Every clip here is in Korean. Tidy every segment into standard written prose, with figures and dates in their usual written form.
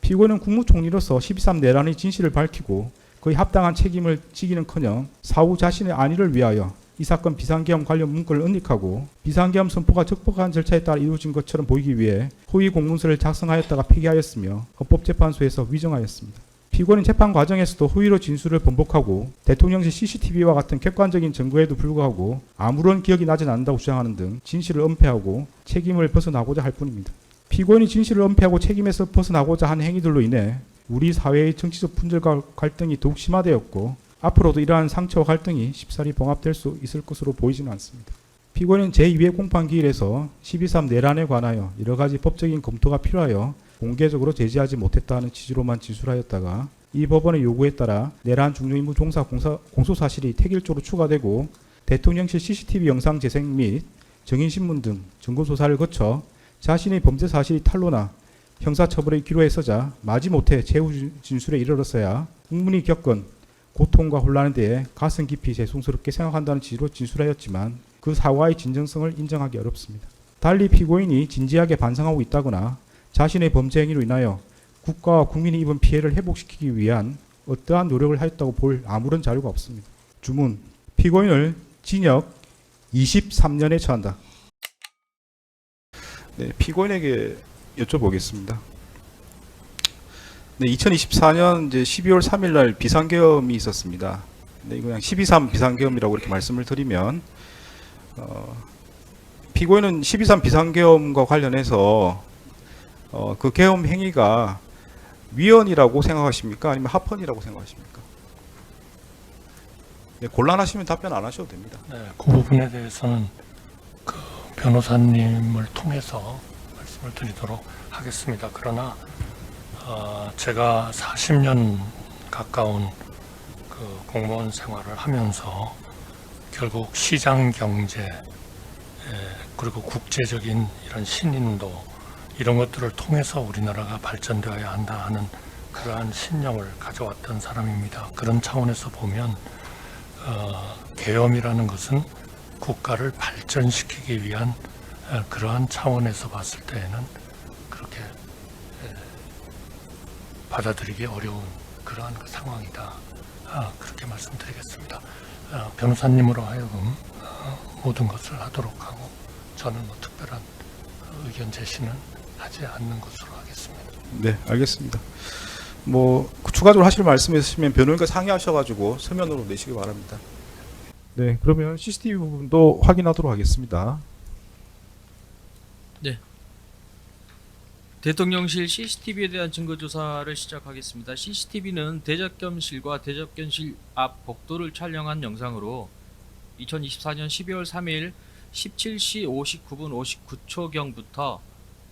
피고인은 국무총리로서 12.3 내란의 진실을 밝히고 그의 합당한 책임을 지기는커녕 사후 자신의 안위를 위하여 이 사건 비상계엄 관련 문건을 은닉하고 비상계엄 선포가 적법한 절차에 따라 이루어진 것처럼 보이기 위해 허위 공문서를 작성하였다가 폐기하였으며 헌법재판소에서 위정하였습니다. 피고인은 재판 과정에서도 허위로 진술을 번복하고 대통령실 CCTV와 같은 객관적인 증거에도 불구하고 아무런 기억이 나지 않는다고 주장하는 등 진실을 은폐하고 책임을 벗어나고자 할 뿐입니다. 피고인이 진실을 은폐하고 책임에서 벗어나고자 한 행위들로 인해 우리 사회의 정치적 분열과 갈등이 더욱 심화되었고 앞으로도 이러한 상처와 갈등이 쉽사리 봉합될 수 있을 것으로 보이지는 않습니다. 피고인은 제2회 공판기일에서 12.3 내란에 관하여 여러 가지 법적인 검토가 필요하여 공개적으로 제지하지 못했다는 취지로만 진술하였다가 이 법원의 요구에 따라 내란 중요임무 종사 공소사실이 택일조로 추가되고 대통령실 CCTV 영상 재생 및 증인신문 등 증거조사를 거쳐 자신의 범죄 사실이 탄로나 형사처벌의 기로에 서자 마지못해 최후 진술에 이르렀어야 국민이 겪은 고통과 혼란에 대해 가슴 깊이 죄송스럽게 생각한다는 취지로 진술하였지만 그 사과의 진정성을 인정하기 어렵습니다. 달리 피고인이 진지하게 반성하고 있다거나 자신의 범죄 행위로 인하여 국가와 국민이 입은 피해를 회복시키기 위한 어떠한 노력을 하였다고 볼 아무런 자료가 없습니다. 주문, 피고인을 징역 23년에 처한다. 네, 피고인에게 여쭤보겠습니다. 네, 2024년 이제 12월 3일 날 비상계엄이 있었습니다. 네, 이거 그냥 12.3 비상계엄이라고 이렇게 말씀을 드리면 피고인은 12.3 비상계엄과 관련해서 그 계엄 행위가 위헌이라고 생각하십니까? 아니면 합헌이라고 생각하십니까? 네, 곤란하시면 답변 안 하셔도 됩니다. 네, 그 부분에 대해서는 그 변호사님을 통해서 말씀을 드리도록 하겠습니다. 그러나 제가 40년 가까운 그 공무원 생활을 하면서 결국 시장 경제 그리고 국제적인 이런 신인도 이런 것들을 통해서 우리나라가 발전되어야 한다 하는 그러한 신념을 가져왔던 사람입니다. 그런 차원에서 보면 계엄이라는 것은 국가를 발전시키기 위한 그러한 차원에서 봤을 때에는 그렇게 받아들이기 어려운 그러한 그 상황이다. 그렇게 말씀드리겠습니다. 변호사님으로 하여금 모든 것을 하도록 하고 저는 뭐 특별한 의견 제시는 하지 않는 것으로 하겠습니다. 네, 알겠습니다. 뭐 추가적으로 하실 말씀 있으시면 변호인과 상의하셔가지고 서면으로 내시기 바랍니다. 네, 그러면 CCTV 부분도 확인하도록 하겠습니다. 네. 대통령실 CCTV에 대한 증거조사를 시작하겠습니다. CCTV는 대접견실과 대접견실 앞 복도를 촬영한 영상으로 2024년 12월 3일 17시 59분 59초경부터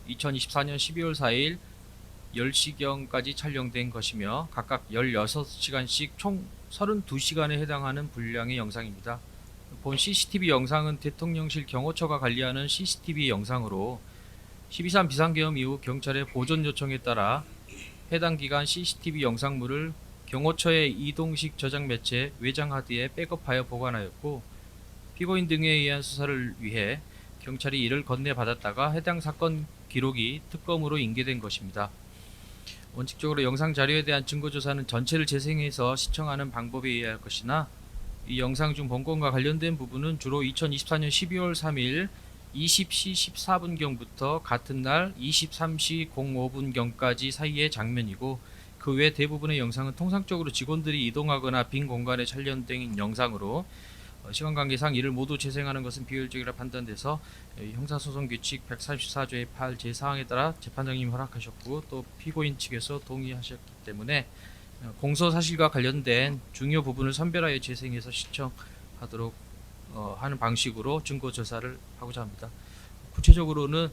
2024년 12월 4일 10시경까지 촬영된 것이며 각각 16시간씩 총 32시간에 해당하는 분량의 영상입니다. 본 CCTV 영상은 대통령실 경호처가 관리하는 CCTV 영상으로 12.3 비상계엄 이후 경찰의 보존 요청에 따라 해당 기간 CCTV 영상물을 경호처의 이동식 저장 매체 외장 하드에 백업하여 보관하였고 피고인 등에 의한 수사를 위해 경찰이 이를 건네받았다가 해당 사건 기록이 특검으로 인계된 것입니다. 원칙적으로 영상 자료에 대한 증거조사는 전체를 재생해서 시청하는 방법에 의할 것이나 이 영상 중 본건과 관련된 부분은 주로 2024년 12월 3일 20시 14분경부터 같은 날 23시 05분경까지 사이의 장면이고 그 외 대부분의 영상은 통상적으로 직원들이 이동하거나 빈 공간에 촬영된 영상으로 시간관계상 이를 모두 재생하는 것은 비효율적이라 판단돼서 형사소송규칙 134조의 8 제4항에 따라 재판장님이 허락하셨고 또 피고인 측에서 동의하셨기 때문에 공소사실과 관련된 중요 부분을 선별하여 재생해서 시청하도록 하는 방식으로 증거조사를 하고자 합니다. 구체적으로는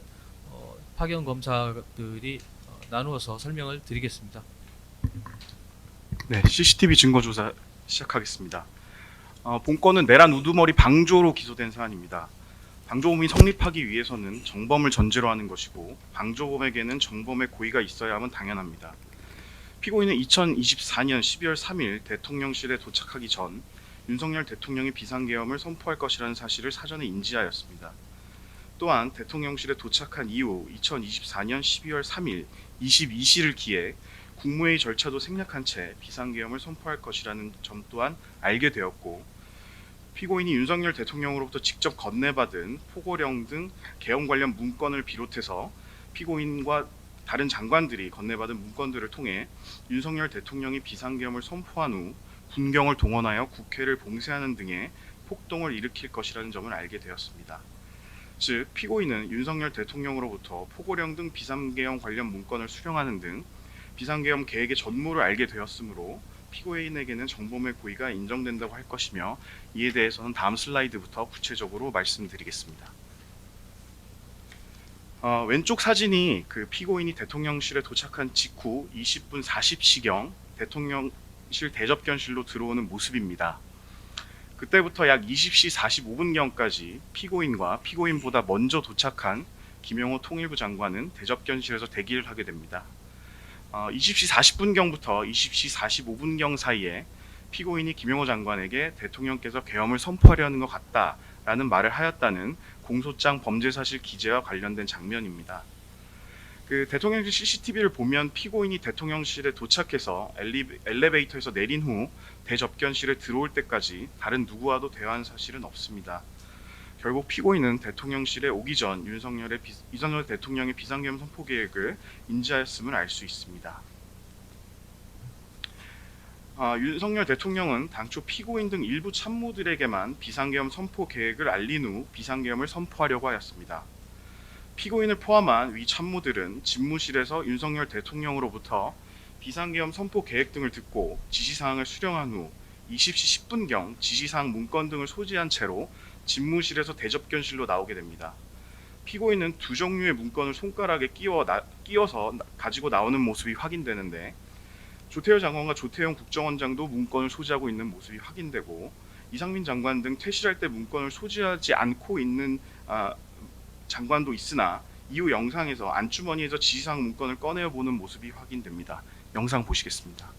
파견 검사들이 나누어서 설명을 드리겠습니다. 네, CCTV 증거조사 시작하겠습니다. 본건은 내란 우두머리 방조로 기소된 사안입니다. 방조범이 성립하기 위해서는 정범을 전제로 하는 것이고 방조범에게는 정범의 고의가 있어야 함은 당연합니다. 피고인은 2024년 12월 3일 대통령실에 도착하기 전 윤석열 대통령이 비상계엄을 선포할 것이라는 사실을 사전에 인지하였습니다. 또한 대통령실에 도착한 이후 2024년 12월 3일 22시를 기해 국무회의 절차도 생략한 채 비상계엄을 선포할 것이라는 점 또한 알게 되었고, 피고인이 윤석열 대통령으로부터 직접 건네받은 포고령 등 계엄 관련 문건을 비롯해서 피고인과 다른 장관들이 건네받은 문건들을 통해 윤석열 대통령이 비상계엄을 선포한 후 군경을 동원하여 국회를 봉쇄하는 등의 폭동을 일으킬 것이라는 점을 알게 되었습니다. 즉, 피고인은 윤석열 대통령으로부터 포고령 등 비상계엄 관련 문건을 수령하는 등 비상계엄 계획의 전모를 알게 되었으므로 피고인에게는 정범의 고의가 인정된다고 할 것이며, 이에 대해서는 다음 슬라이드부터 구체적으로 말씀드리겠습니다. 왼쪽 사진이 그 피고인이 대통령실에 도착한 직후 20분 40시경 대통령실 대접견실로 들어오는 모습입니다. 그때부터 약 20시 45분경까지 피고인과 피고인보다 먼저 도착한 김영호 통일부 장관은 대접견실에서 대기를 하게 됩니다. 20시 40분경부터 20시 45분경 사이에 피고인이 김영호 장관에게 대통령께서 계엄을 선포하려는 것 같다라는 말을 하였다는 공소장 범죄사실 기재와 관련된 장면입니다. 그 대통령실 CCTV를 보면 피고인이 대통령실에 도착해서 엘리베이터에서 내린 후 대접견실에 들어올 때까지 다른 누구와도 대화한 사실은 없습니다. 결국 피고인은 대통령실에 오기 전 윤석열 대통령의 비상계엄 선포 계획을 인지하였음을 알 수 있습니다. 윤석열 대통령은 당초 피고인 등 일부 참모들에게만 비상계엄 선포 계획을 알린 후 비상계엄을 선포하려고 하였습니다. 피고인을 포함한 위 참모들은 집무실에서 윤석열 대통령으로부터 비상계엄 선포 계획 등을 듣고 지시사항을 수령한 후 20시 10분경 지시사항 문건 등을 소지한 채로 집무실에서 대접견실로 나오게 됩니다. 피고인은 두 종류의 문건을 손가락에 끼워서 가지고 나오는 모습이 확인되는데, 조태열 장관과 조태용 국정원장도 문건을 소지하고 있는 모습이 확인되고, 이상민 장관 등 퇴실할 때 문건을 소지하지 않고 있는 장관도 있으나 이후 영상에서 안주머니에서 지시사항 문건을 꺼내어 보는 모습이 확인됩니다. 영상 보시겠습니다.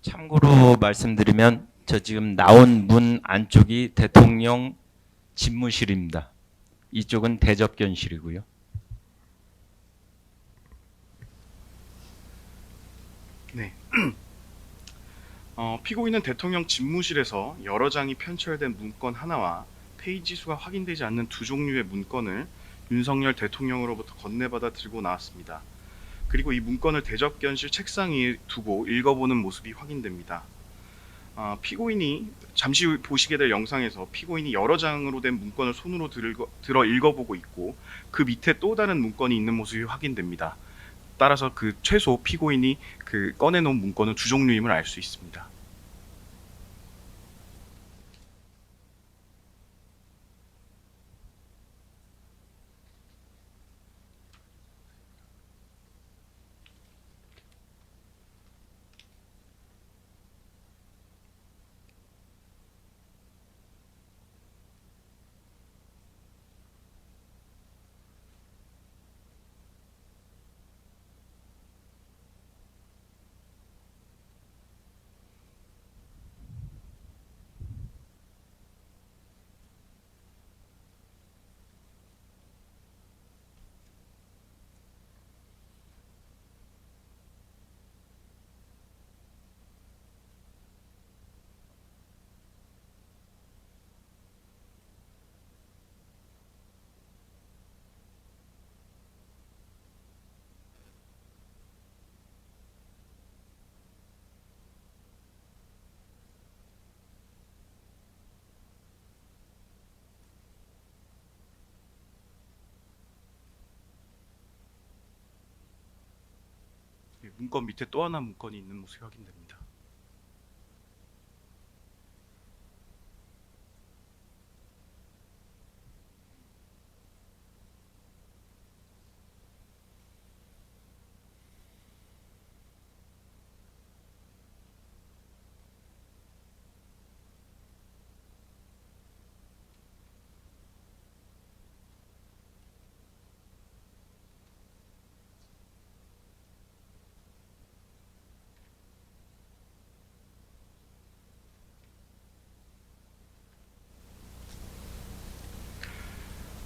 참고로 말씀드리면 저 지금 나온 문 안쪽이 대통령 집무실입니다. 이쪽은 대접견실이고요. 네. 피고인은 대통령 집무실에서 여러 장이 편철된 문건 하나와 페이지 수가 확인되지 않는 두 종류의 문건을 윤석열 대통령으로부터 건네받아 들고 나왔습니다. 그리고 이 문건을 대접견실 책상 위에 두고 읽어보는 모습이 확인됩니다. 피고인이 잠시 후 보시게 될 영상에서 피고인이 여러 장으로 된 문건을 손으로 들어 읽어보고 있고, 그 밑에 또 다른 문건이 있는 모습이 확인됩니다. 따라서 그 최소 피고인이 그 꺼내놓은 문건은 두 종류임을 알 수 있습니다. 문건 밑에 또 하나 문건이 있는 모습이 확인됩니다.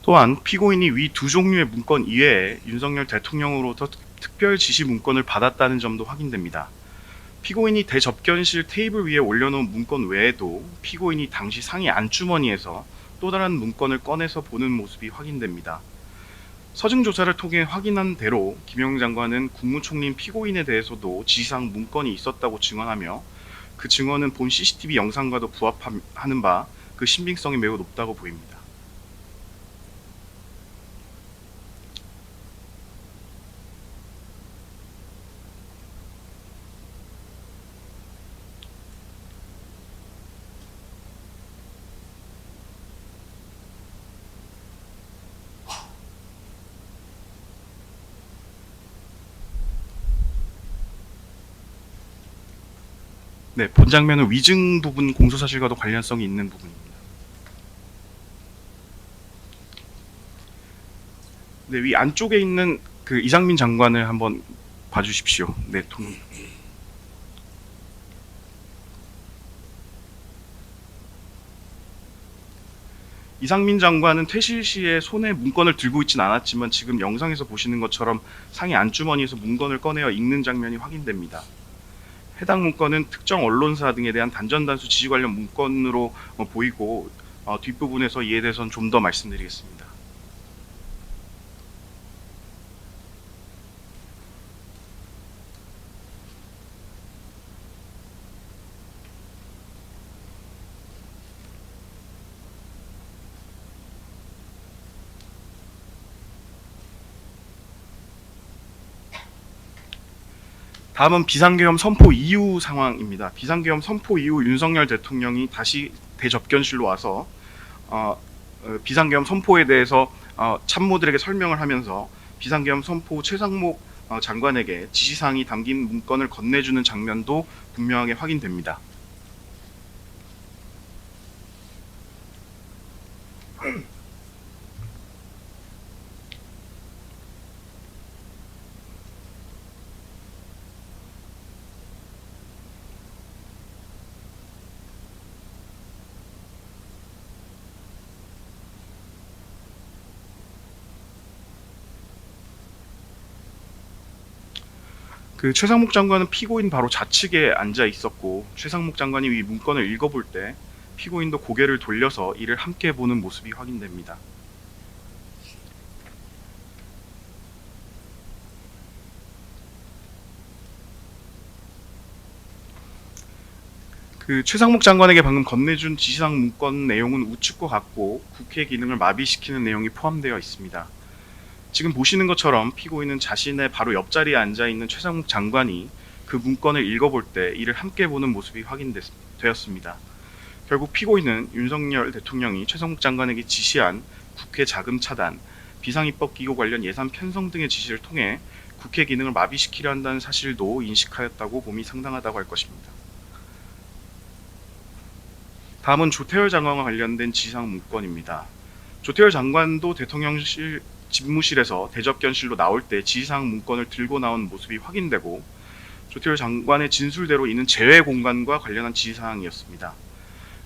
또한 피고인이 위 두 종류의 문건 이외에 윤석열 대통령으로부터 특별 지시 문건을 받았다는 점도 확인됩니다. 피고인이 대접견실 테이블 위에 올려놓은 문건 외에도 피고인이 당시 상의 안주머니에서 또 다른 문건을 꺼내서 보는 모습이 확인됩니다. 서증 조사를 통해 확인한 대로 김영민 장관은 국무총리인 피고인에 대해서도 지시사항 문건이 있었다고 증언하며 그 증언은 본 CCTV 영상과도 부합하는 바 그 신빙성이 매우 높다고 보입니다. 네, 본 장면은 위증 부분 공소사실과도 관련성이 있는 부분입니다. 네, 위 안쪽에 있는 그 이상민 장관을 한번 봐주십시오. 네, 이상민 장관은 퇴실 시에 손에 문건을 들고 있진 않았지만 지금 영상에서 보시는 것처럼 상의 안주머니에서 문건을 꺼내어 읽는 장면이 확인됩니다. 해당 문건은 특정 언론사 등에 대한 단전단수 지시 관련 문건으로 보이고 뒷부분에서 이에 대해서는 좀 더 말씀드리겠습니다. 다음은 비상계엄 선포 이후 상황입니다. 비상계엄 선포 이후 윤석열 대통령이 다시 대접견실로 와서 비상계엄 선포에 대해서 참모들에게 설명을 하면서 비상계엄 선포 최상목 장관에게 지시사항이 담긴 문건을 건네주는 장면도 분명하게 확인됩니다. 그 최상목 장관은 피고인 바로 좌측에 앉아 있었고 최상목 장관이 이 문건을 읽어볼 때 피고인도 고개를 돌려서 이를 함께 보는 모습이 확인됩니다. 그 최상목 장관에게 방금 건네준 지시사항 문건 내용은 우측과 같고 국회 기능을 마비시키는 내용이 포함되어 있습니다. 지금 보시는 것처럼 피고인은 자신의 바로 옆자리에 앉아있는 최상목 장관이 그 문건을 읽어볼 때 이를 함께 보는 모습이 확인되었습니다. 결국 피고인은 윤석열 대통령이 최상목 장관에게 지시한 국회 자금 차단, 비상입법기구 관련 예산 편성 등의 지시를 통해 국회 기능을 마비시키려 한다는 사실도 인식하였다고 봄이 상당하다고 할 것입니다. 다음은 조태열 장관과 관련된 지시사항 문건입니다. 조태열 장관도 대통령실 집무실에서 대접견실로 나올 때 지시사항 문건을 들고 나온 모습이 확인되고 조태열 장관의 진술대로 이는 제외 공간과 관련한 지시사항이었습니다.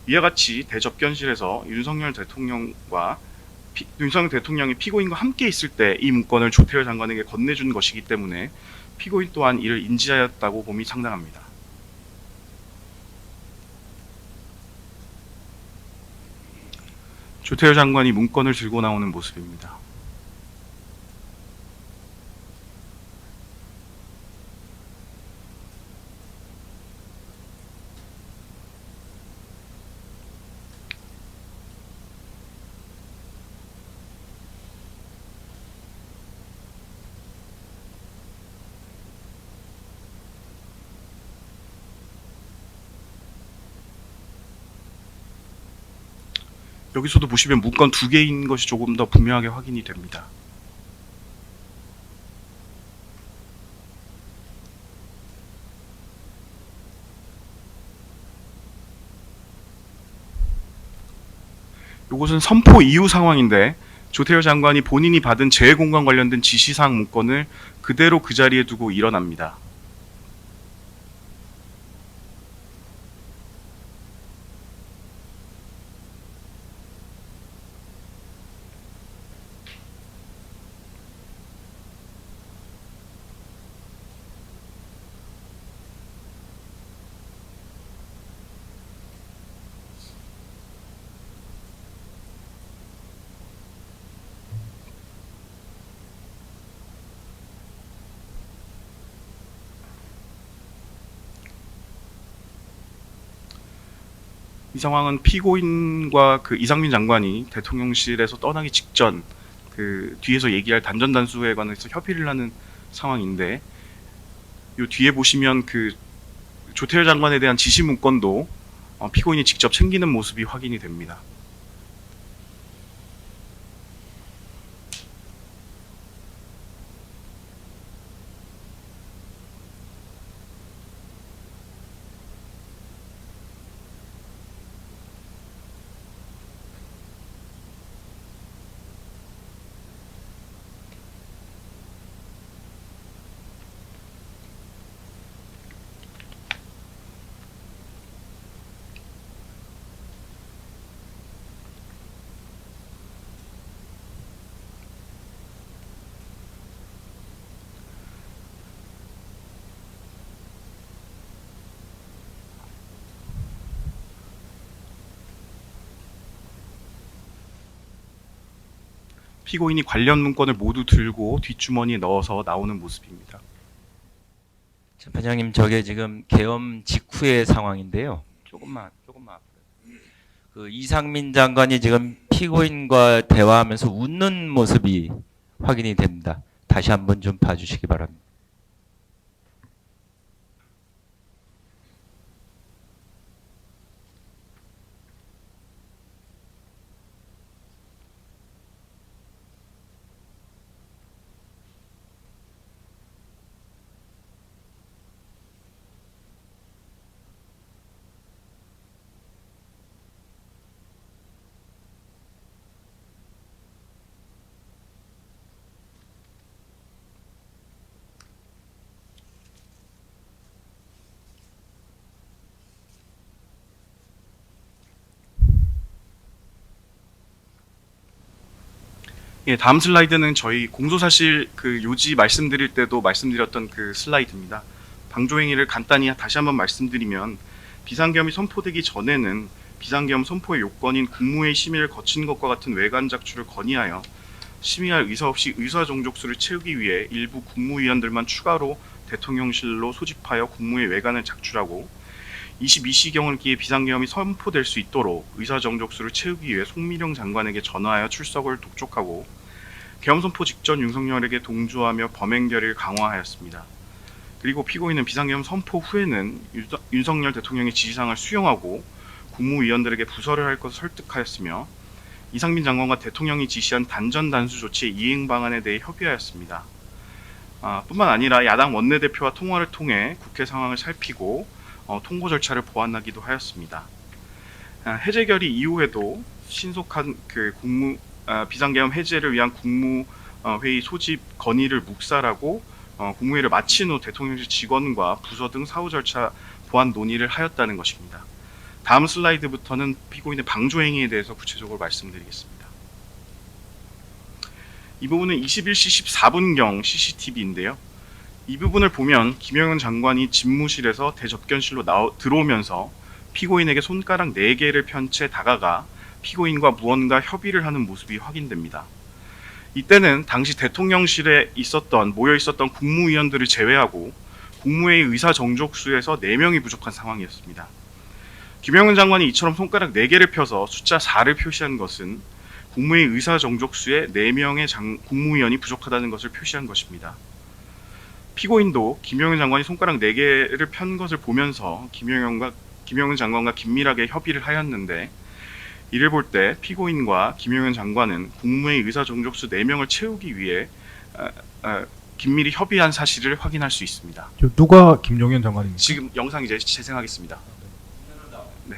이와 같이 대접견실에서 윤석열 대통령이 피고인과 함께 있을 때 이 문건을 조태열 장관에게 건네준 것이기 때문에 피고인 또한 이를 인지하였다고 봄이 상당합니다. 조태열 장관이 문건을 들고 나오는 모습입니다. 여기서도 보시면 문건 2개인 것이 조금 더 분명하게 확인이 됩니다. 이것은 선포 이후 상황인데 조태열 장관이 본인이 받은 재해공간 관련된 지시사항 문건을 그대로 그 자리에 두고 일어납니다. 이 상황은 피고인과 그 이상민 장관이 대통령실에서 떠나기 직전 그 뒤에서 얘기할 단전 단수에 관해서 협의를 하는 상황인데, 요 뒤에 보시면 그 조태열 장관에 대한 지시 문건도 피고인이 직접 챙기는 모습이 확인이 됩니다. 피고인이 관련 문건을 모두 들고 뒷주머니에 넣어서 나오는 모습입니다. 재판장님, 저게 지금 계엄 직후의 상황인데요. 조금만 앞으로. 그 이상민 장관이 지금 피고인과 대화하면서 웃는 모습이 확인이 됩니다. 다시 한번 좀 봐주시기 바랍니다. 예, 다음 슬라이드는 저희 공소사실 그 요지 말씀드릴 때도 말씀드렸던 그 슬라이드입니다. 방조행위를 간단히 다시 한번 말씀드리면, 비상계엄이 선포되기 전에는 비상계엄 선포의 요건인 국무회의 심의를 거친 것과 같은 외관 작출을 건의하여 심의할 의사 없이 의사 정족수를 채우기 위해 일부 국무위원들만 추가로 대통령실로 소집하여 국무회의 외관을 작출하고, 22시경을 기해 비상계엄이 선포될 수 있도록 의사 정족수를 채우기 위해 송미령 장관에게 전화하여 출석을 독촉하고, 계엄 선포 직전 윤석열에게 동조하며 범행 결의를 강화하였습니다. 그리고 피고인은 비상계엄 선포 후에는 윤석열 대통령의 지시사항을 수용하고 국무위원들에게 부서를 할 것을 설득하였으며, 이상민 장관과 대통령이 지시한 단전 단수 조치의 이행 방안에 대해 협의하였습니다. 뿐만 아니라 야당 원내대표와 통화를 통해 국회 상황을 살피고 통보 절차를 보완하기도 하였습니다. 해제 결의 이후에도 신속한 그 비상계엄 해제를 위한 국무회의 소집 건의를 묵살하고 국무회의를 마친 후 대통령실 직원과 부서 등 사후 절차 보완 논의를 하였다는 것입니다. 다음 슬라이드부터는 피고인의 방조행위에 대해서 구체적으로 말씀드리겠습니다. 이 부분은 21시 14분경 CCTV인데요. 이 부분을 보면 김영현 장관이 집무실에서 대접견실로 들어오면서 피고인에게 손가락 4개를 편 채 다가가 피고인과 무언가 협의를 하는 모습이 확인됩니다. 이때는 당시 대통령실에 모여 있었던 국무위원들을 제외하고 국무회의 의사 정족수에서 4명이 부족한 상황이었습니다. 김영현 장관이 이처럼 손가락 4개를 펴서 숫자 4를 표시한 것은 국무회의 의사 정족수에 4명의 국무위원이 부족하다는 것을 표시한 것입니다. 피고인도 김영현 장관이 손가락 4개를 편 것을 보면서 김영현 장관과 긴밀하게 협의를 하였는데, 이를 볼 때 피고인과 김용현 장관은 국무회의 의사 종족수 4명을 채우기 위해 긴밀히 협의한 사실을 확인할 수 있습니다. 누가 김용현 장관입니까? 지금 영상 이제 재생하겠습니다. 네.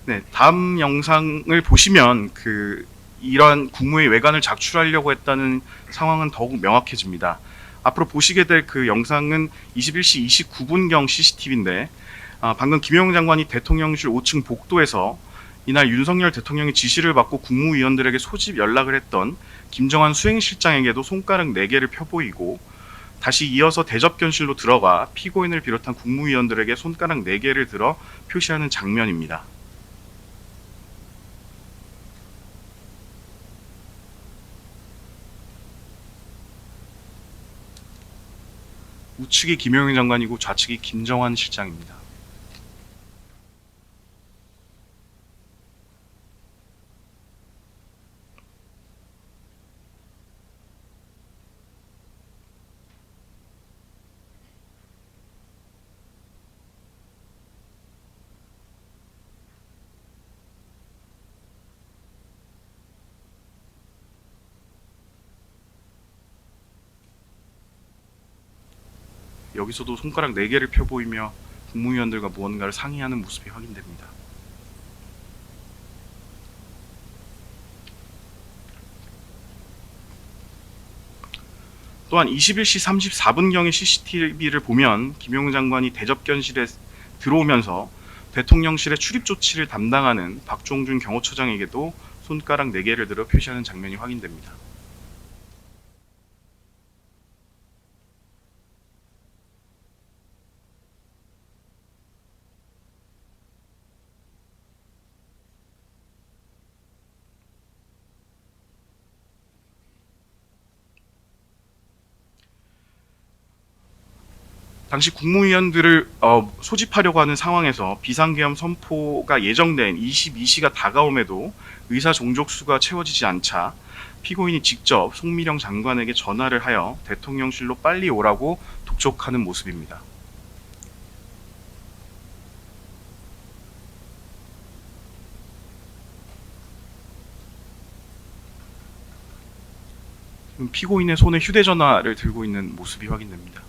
네, 다음 영상을 보시면 이러한 국무회의 외관을 작출하려고 했다는 상황은 더욱 명확해집니다. 앞으로 보시게 될 그 영상은 21시 29분경 CCTV인데 방금 김용현 장관이 대통령실 5층 복도에서 이날 윤석열 대통령의 지시를 받고 국무위원들에게 소집 연락을 했던 김정한 수행실장에게도 손가락 4개를 펴보이고 다시 이어서 대접견실로 들어가 피고인을 비롯한 국무위원들에게 손가락 4개를 들어 표시하는 장면입니다. 우측이 김용현 장관이고 좌측이 김정한 실장입니다. 여기서도 손가락 4개를 펴보이며 국무위원들과 무언가를 상의하는 모습이 확인됩니다. 또한 21시 34분경의 CCTV를 보면 김용현 장관이 대접견실에 들어오면서 대통령실의 출입 조치를 담당하는 박종준 경호처장에게도 손가락 4개를 들어 표시하는 장면이 확인됩니다. 당시 국무위원들을 소집하려고 하는 상황에서 비상계엄 선포가 예정된 22시가 다가옴에도 의사 종족수가 채워지지 않자 피고인이 직접 송미령 장관에게 전화를 하여 대통령실로 빨리 오라고 독촉하는 모습입니다. 피고인의 손에 휴대전화를 들고 있는 모습이 확인됩니다.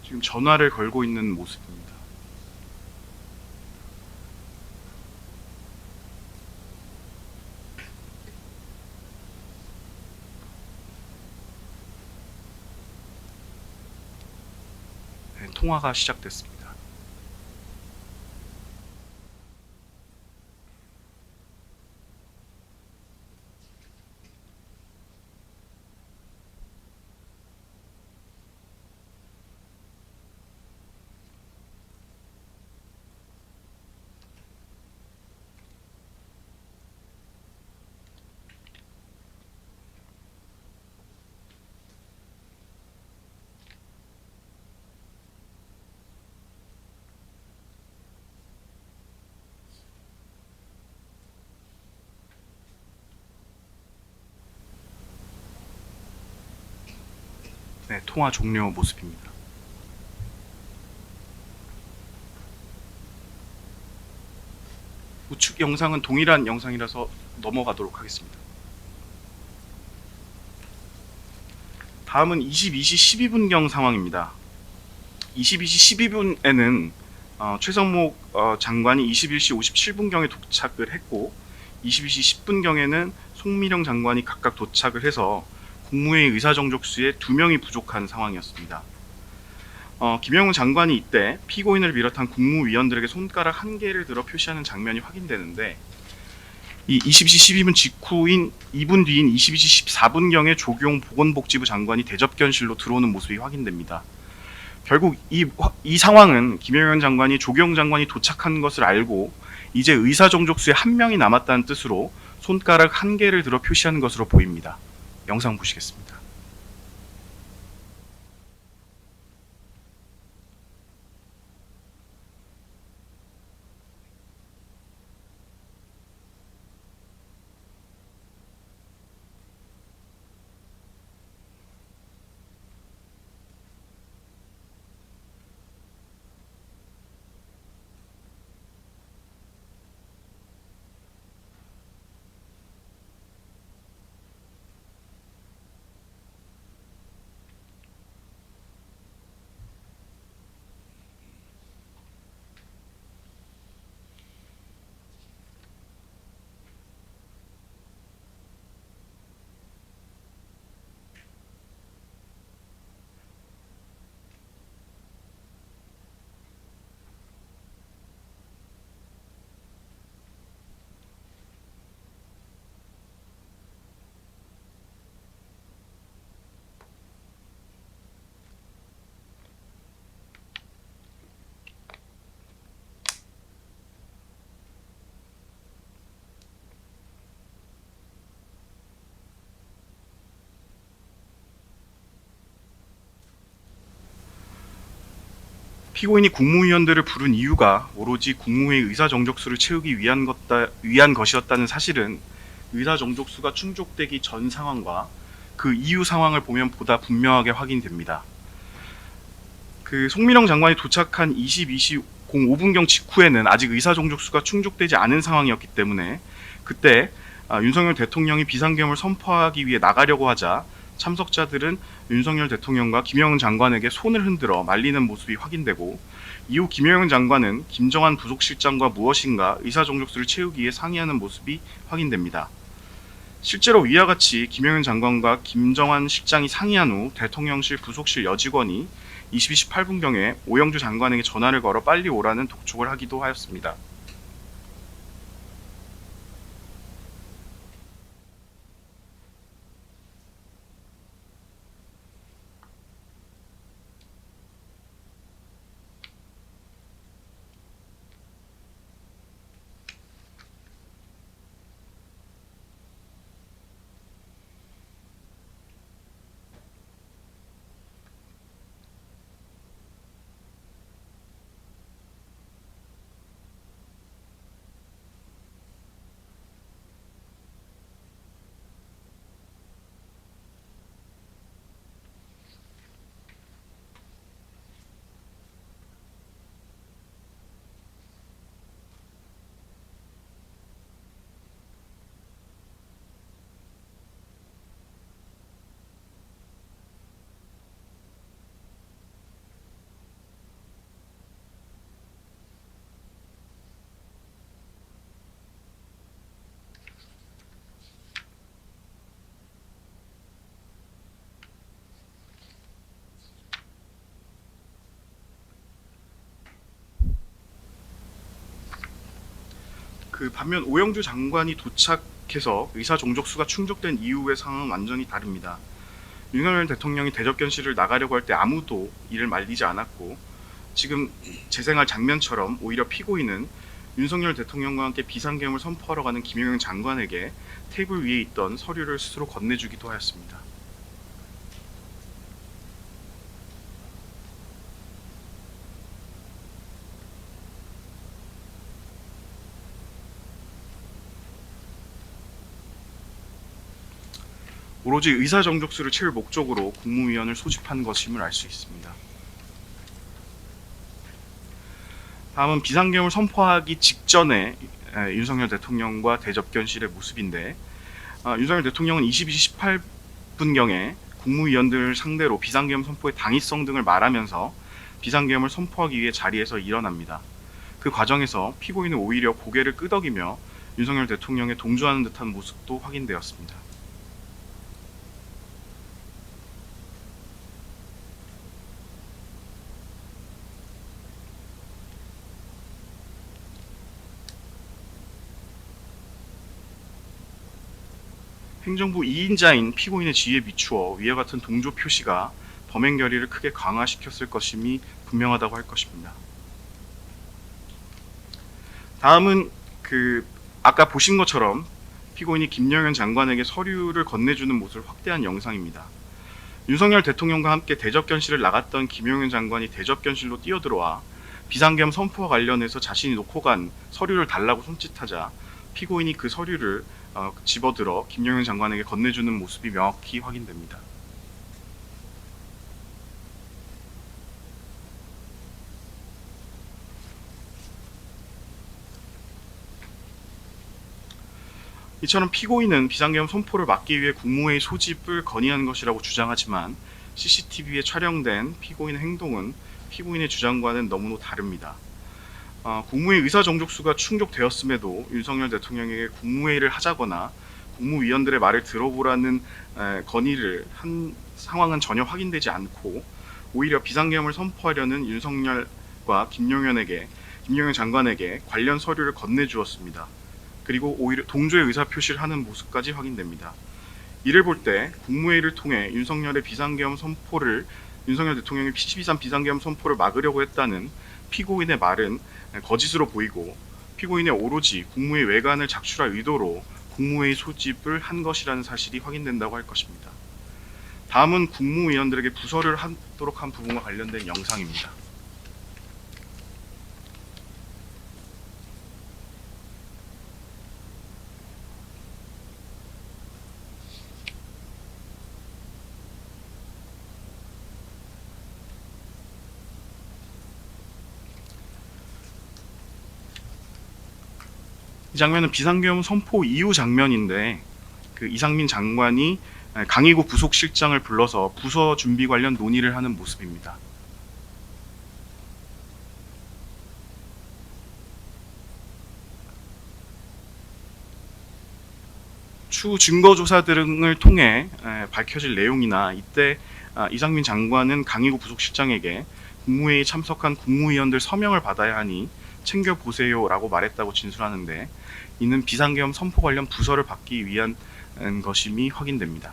지금 전화를 걸고 있는 모습입니다. 네, 통화가 시작됐습니다. 네, 통화 종료 모습입니다. 우측 영상은 동일한 영상이라서 넘어가도록 하겠습니다. 다음은 22시 12분경 상황입니다. 22시 12분에는 최성목 장관이 21시 57분경에 도착을 했고 22시 10분경에는 송미령 장관이 각각 도착을 해서 국무회의 의사정족수에 2명이 부족한 상황이었습니다. 김영훈 장관이 이때 피고인을 비롯한 국무위원들에게 손가락 1개를 들어 표시하는 장면이 확인되는데 이 22시 12분 직후인 2분 뒤인 22시 14분경에 조경 보건복지부 장관이 대접견실로 들어오는 모습이 확인됩니다. 결국 이 상황은 김영현 장관이 조경 장관이 도착한 것을 알고 이제 의사정족수에 1명이 남았다는 뜻으로 손가락 1개를 들어 표시하는 것으로 보입니다. 영상 보시겠습니다. 피고인이 국무위원들을 부른 이유가 오로지 국무회의 의사정족수를 채우기 위한 것이었다는 사실은 의사정족수가 충족되기 전 상황과 그 이후 상황을 보면 보다 분명하게 확인됩니다. 그 송민영 장관이 도착한 22시 05분경 직후에는 아직 의사정족수가 충족되지 않은 상황이었기 때문에 그때 윤석열 대통령이 비상계엄을 선포하기 위해 나가려고 하자 참석자들은 윤석열 대통령과 김영훈 장관에게 손을 흔들어 말리는 모습이 확인되고 이후 김영훈 장관은 김정한 부속실장과 무엇인가 의사정족수를 채우기 위해 상의하는 모습이 확인됩니다. 실제로 위와 같이 김영훈 장관과 김정한 실장이 상의한 후 대통령실 부속실 여직원이 22시 8분경에 오영주 장관에게 전화를 걸어 빨리 오라는 독촉을 하기도 하였습니다. 반면 오영주 장관이 도착해서 의사정족수가 충족된 이후의 상황은 완전히 다릅니다. 윤석열 대통령이 대접견실을 나가려고 할 때 아무도 이를 말리지 않았고 지금 재생할 장면처럼 오히려 피고인은 윤석열 대통령과 함께 비상계엄을 선포하러 가는 김영현 장관에게 테이블 위에 있던 서류를 스스로 건네주기도 하였습니다. 오로지 의사 정족수를 채울 목적으로 국무위원을 소집한 것임을 알 수 있습니다. 다음은 비상계엄을 선포하기 직전에 윤석열 대통령과 대접견실의 모습인데, 윤석열 대통령은 22시 18분경에 국무위원들을 상대로 비상계엄 선포의 당위성 등을 말하면서 비상계엄을 선포하기 위해 자리에서 일어납니다. 그 과정에서 피고인은 오히려 고개를 끄덕이며 윤석열 대통령에 동조하는 듯한 모습도 확인되었습니다. 행정부 2인자인 피고인의 지위에 비추어 위와 같은 동조 표시가 범행 결의를 크게 강화시켰을 것임이 분명하다고 할 것입니다. 다음은 아까 보신 것처럼 피고인이 김영현 장관에게 서류를 건네주는 모습을 확대한 영상입니다. 윤석열 대통령과 함께 대접견실을 나갔던 김영현 장관이 대접견실로 뛰어들어와 비상계엄 선포와 관련해서 자신이 놓고 간 서류를 달라고 손짓하자 피고인이 그 서류를 집어들어 김영현 장관에게 건네주는 모습이 명확히 확인됩니다. 이처럼 피고인은 비상계엄 선포를 막기 위해 국무회의 소집을 건의한 것이라고 주장하지만 CCTV에 촬영된 피고인의 행동은 피고인의 주장과는 너무나 다릅니다. 국무회의 의사 정족수가 충족되었음에도 윤석열 대통령에게 국무회의를 하자거나 국무위원들의 말을 들어보라는 건의를 한 상황은 전혀 확인되지 않고 오히려 비상계엄을 선포하려는 윤석열과 김용현 장관에게 관련 서류를 건네주었습니다. 그리고 오히려 동조의 의사표시를 하는 모습까지 확인됩니다. 이를 볼 때 국무회의를 통해 윤석열 대통령의 12.3 비상계엄 선포를 막으려고 했다는 피고인의 말은 거짓으로 보이고 피고인의 오로지 국무회의 외관을 작출할 의도로 국무회의 소집을 한 것이라는 사실이 확인된다고 할 것입니다. 다음은 국무위원들에게 부서를 하도록 한 부분과 관련된 영상입니다. 이 장면은 비상계엄 선포 이후 장면인데 이상민 장관이 강의구 부속실장을 불러서 부서 준비 관련 논의를 하는 모습입니다. 추후 증거조사 등을 통해 밝혀질 내용이나 이때 이상민 장관은 강의구 부속실장에게 국무회의에 참석한 국무위원들 서명을 받아야 하니 챙겨보세요 라고 말했다고 진술하는데 이는 비상계엄 선포 관련 부서를 받기 위한 것임이 확인됩니다.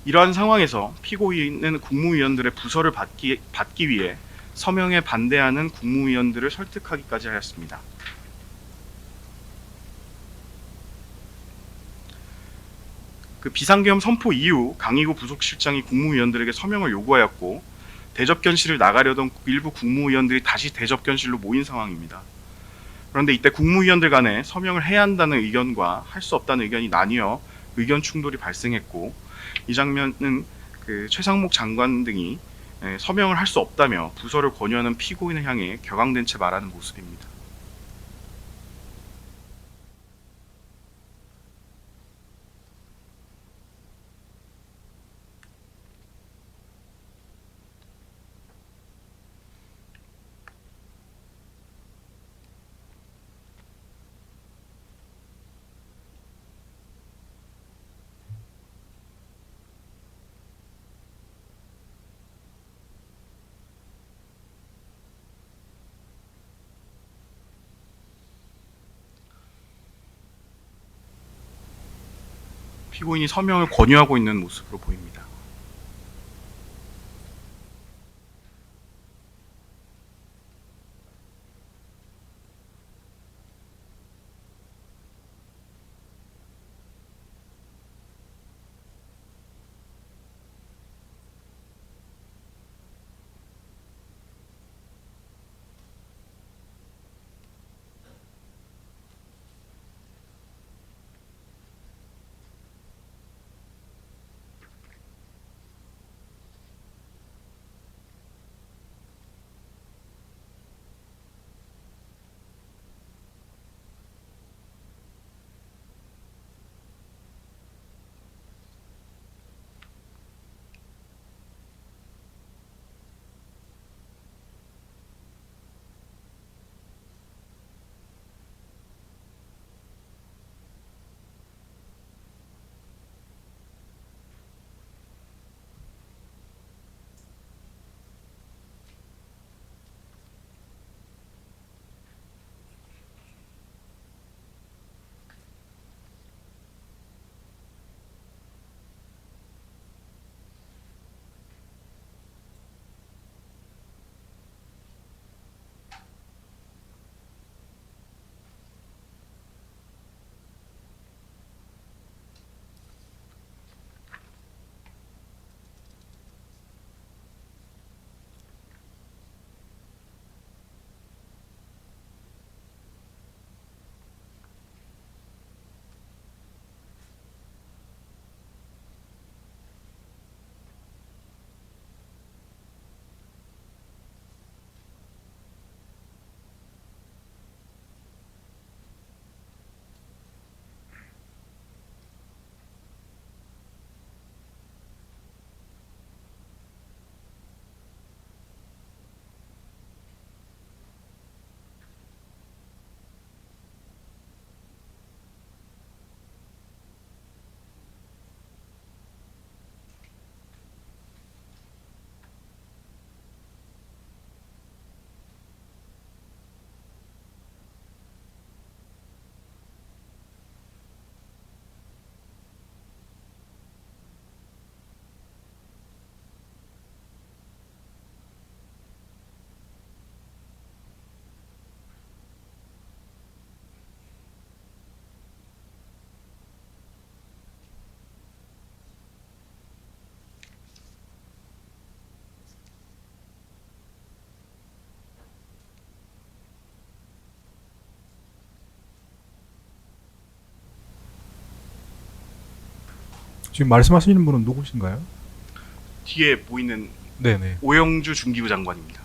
이러한 상황에서 피고인은 국무위원들의 부서를 받기 위해 서명에 반대하는 국무위원들을 설득하기까지 하였습니다. 비상계엄 선포 이후 강의구 부속실장이 국무위원들에게 서명을 요구하였고 대접견실을 나가려던 일부 국무위원들이 다시 대접견실로 모인 상황입니다. 그런데 이때 국무위원들 간에 서명을 해야 한다는 의견과 할 수 없다는 의견이 나뉘어 의견 충돌이 발생했고 이 장면은 최상목 장관 등이 서명을 할 수 없다며 부서를 권유하는 피고인을 향해 격앙된 채 말하는 모습입니다. 피고인이 서명을 권유하고 있는 모습으로 보입니다. 지금 말씀하시는 분은 누구신가요? 뒤에 보이는 네네. 오영주 중기부 장관입니다.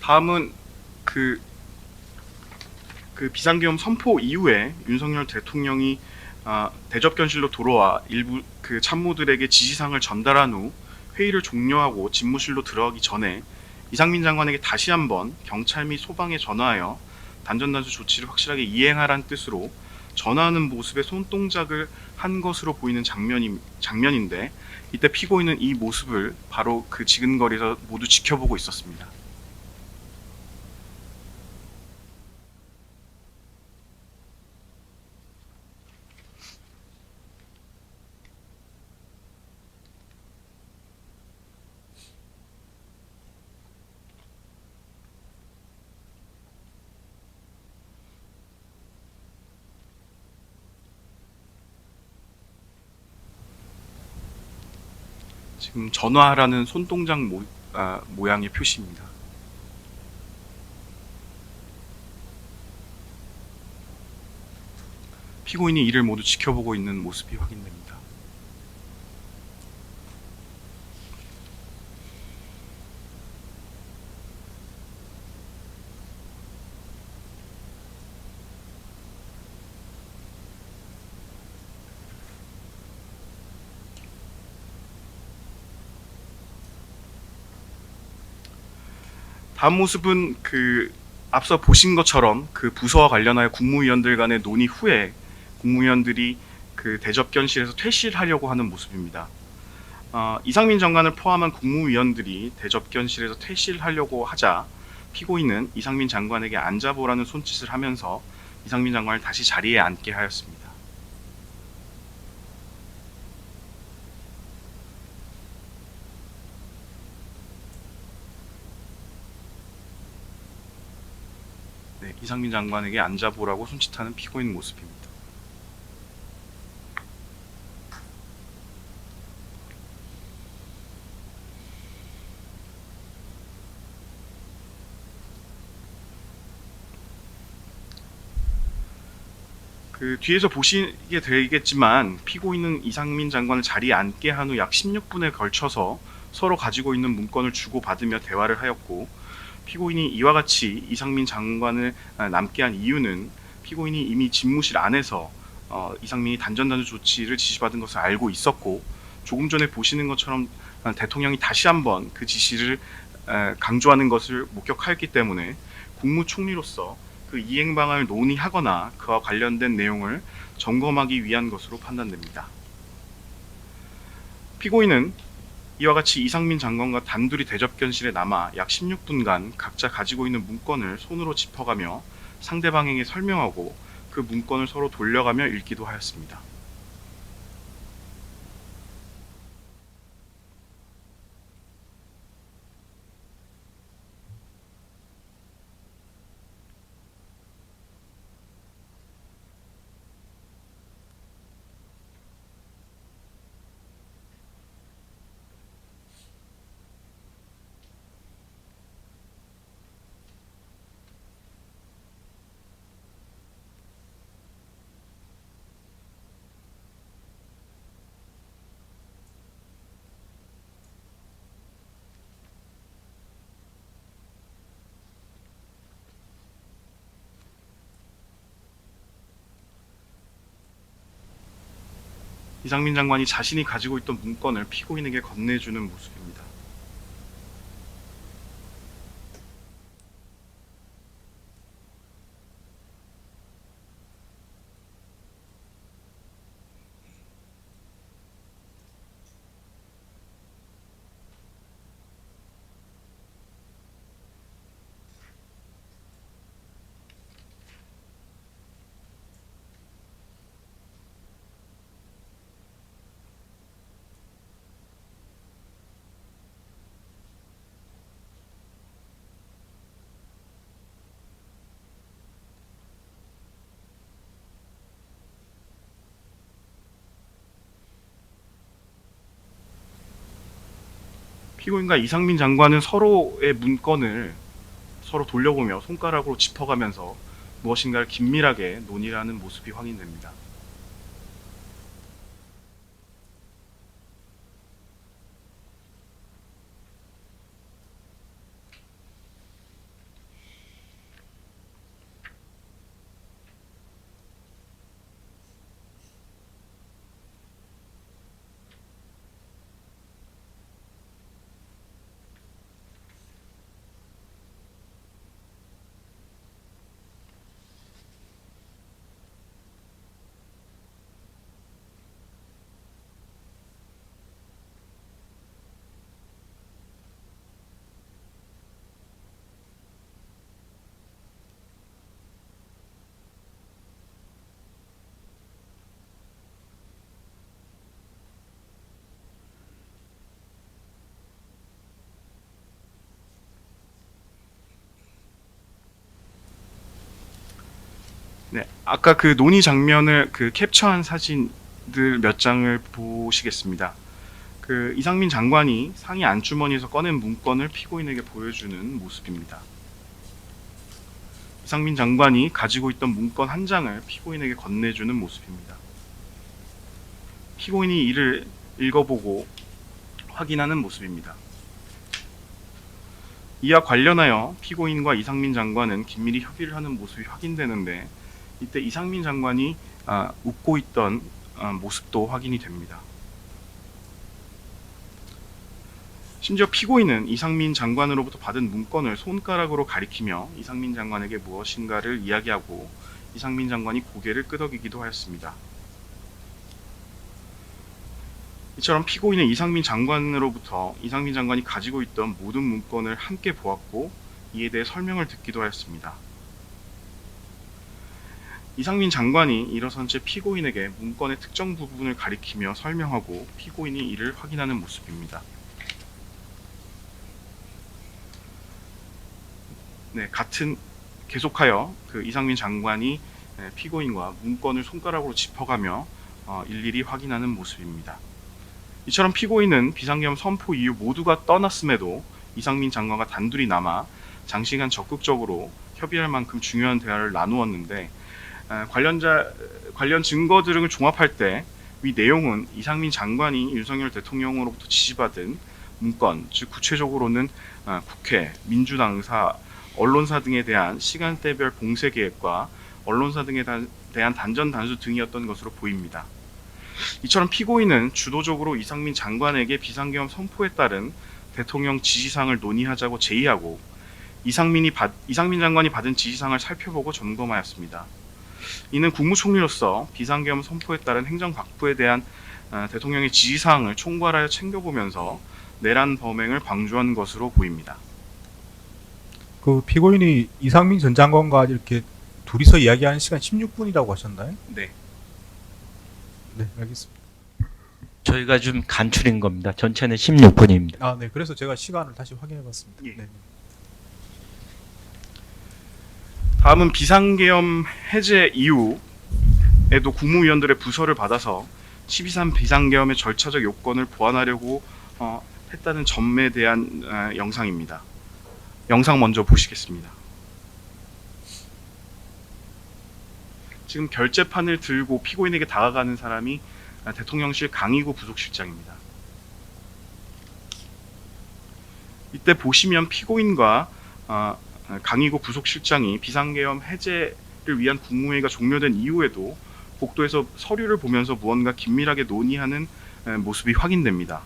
다음은 그 비상계엄 선포 이후에 윤석열 대통령이 대접견실로 돌아와 일부 그 참모들에게 지시사항을 전달한 후 회의를 종료하고 집무실로 들어가기 전에 이상민 장관에게 다시 한번 경찰 및 소방에 전화하여 단전단수 조치를 확실하게 이행하라는 뜻으로 전화하는 모습의 손동작을 한 것으로 보이는 장면인데, 이때 피고인은 이 모습을 바로 그 지근거리에서 모두 지켜보고 있었습니다. 지금 전화하라는 손동작 모양의 표시입니다. 피고인이 이를 모두 지켜보고 있는 모습이 확인됩니다. 다음 모습은 앞서 보신 것처럼 그 부서와 관련하여 국무위원들 간의 논의 후에 국무위원들이 그 대접견실에서 퇴실하려고 하는 모습입니다. 이상민 장관을 포함한 국무위원들이 대접견실에서 퇴실하려고 하자 피고인은 이상민 장관에게 앉아보라는 손짓을 하면서 이상민 장관을 다시 자리에 앉게 하였습니다. 네, 이상민 장관에게 앉아보라고 손짓하는 피고인 모습입니다. 그 뒤에서 보시게 되겠지만 피고인은 이상민 장관을 자리에 앉게 한 후 약 16분에 걸쳐서 서로 가지고 있는 문건을 주고받으며 대화를 하였고, 피고인이 이와 같이 이상민 장관을 남게 한 이유는 피고인이 이미 집무실 안에서 이상민이 단전단수 조치를 지시받은 것을 알고 있었고, 조금 전에 보시는 것처럼 대통령이 다시 한번 그 지시를 강조하는 것을 목격하였기 때문에 국무총리로서 그 이행 방안을 논의하거나 그와 관련된 내용을 점검하기 위한 것으로 판단됩니다. 피고인은 이와 같이 이상민 장관과 단둘이 대접견실에 남아 약 16분간 각자 가지고 있는 문건을 손으로 짚어가며 상대방에게 설명하고 그 문건을 서로 돌려가며 읽기도 하였습니다. 이상민 장관이 자신이 가지고 있던 문건을 피고인에게 건네주는 모습입니다. 피고인과 이상민 장관은 서로의 문건을 서로 돌려보며 손가락으로 짚어가면서 무엇인가를 긴밀하게 논의하는 모습이 확인됩니다. 네, 아까 그 논의 장면을 캡처한 사진들 몇 장을 보시겠습니다. 이상민 장관이 상의 안주머니에서 꺼낸 문건을 피고인에게 보여주는 모습입니다. 이상민 장관이 가지고 있던 문건 한 장을 피고인에게 건네주는 모습입니다. 피고인이 이를 읽어보고 확인하는 모습입니다. 이와 관련하여 피고인과 이상민 장관은 긴밀히 협의를 하는 모습이 확인되는데, 이때 이상민 장관이 웃고 있던 모습도 확인이 됩니다. 심지어 피고인은 이상민 장관으로부터 받은 문건을 손가락으로 가리키며 이상민 장관에게 무엇인가를 이야기하고 이상민 장관이 고개를 끄덕이기도 하였습니다. 이처럼 피고인은 이상민 장관으로부터 이상민 장관이 가지고 있던 모든 문건을 함께 보았고 이에 대해 설명을 듣기도 하였습니다. 이상민 장관이 일어선 채 피고인에게 문건의 특정 부분을 가리키며 설명하고 피고인이 이를 확인하는 모습입니다. 네, 계속하여 이상민 장관이 피고인과 문건을 손가락으로 짚어가며 일일이 확인하는 모습입니다. 이처럼 피고인은 비상계엄 선포 이후 모두가 떠났음에도 이상민 장관과 단둘이 남아 장시간 적극적으로 협의할 만큼 중요한 대화를 나누었는데, 관련 증거 등을 종합할 때 위 내용은 이상민 장관이 윤석열 대통령으로부터 지시받은 문건, 즉 구체적으로는 국회, 민주당사, 언론사 등에 대한 시간대별 봉쇄 계획과 언론사 등에 대한 단전 단수 등이었던 것으로 보입니다. 이처럼 피고인은 주도적으로 이상민 장관에게 비상계엄 선포에 따른 대통령 지시사항을 논의하자고 제의하고 이상민 장관이 받은 지시사항을 살펴보고 점검하였습니다. 이는 국무총리로서 비상계엄 선포에 따른 행정각부에 대한 대통령의 지시사항을 총괄하여 챙겨보면서 내란 범행을 방조한 것으로 보입니다. 그 피고인이 이상민 전 장관과 이렇게 둘이서 이야기하는 시간 16분이라고 하셨나요? 네. 네, 알겠습니다. 저희가 좀 간추린 겁니다. 전체는 16분입니다. 아, 네. 그래서 제가 시간을 다시 확인해 봤습니다. 예. 네. 다음은 비상계엄 해제 이후에도 국무위원들의 부서를 받아서 12.3 비상계엄의 절차적 요건을 보완하려고 했다는 점에 대한 영상입니다. 영상 먼저 보시겠습니다. 지금 결재판을 들고 피고인에게 다가가는 사람이 대통령실 강희구 부속실장입니다. 이때 보시면 피고인과 강희구 부속실장이 비상계엄 해제를 위한 국무회의가 종료된 이후에도 복도에서 서류를 보면서 무언가 긴밀하게 논의하는 모습이 확인됩니다.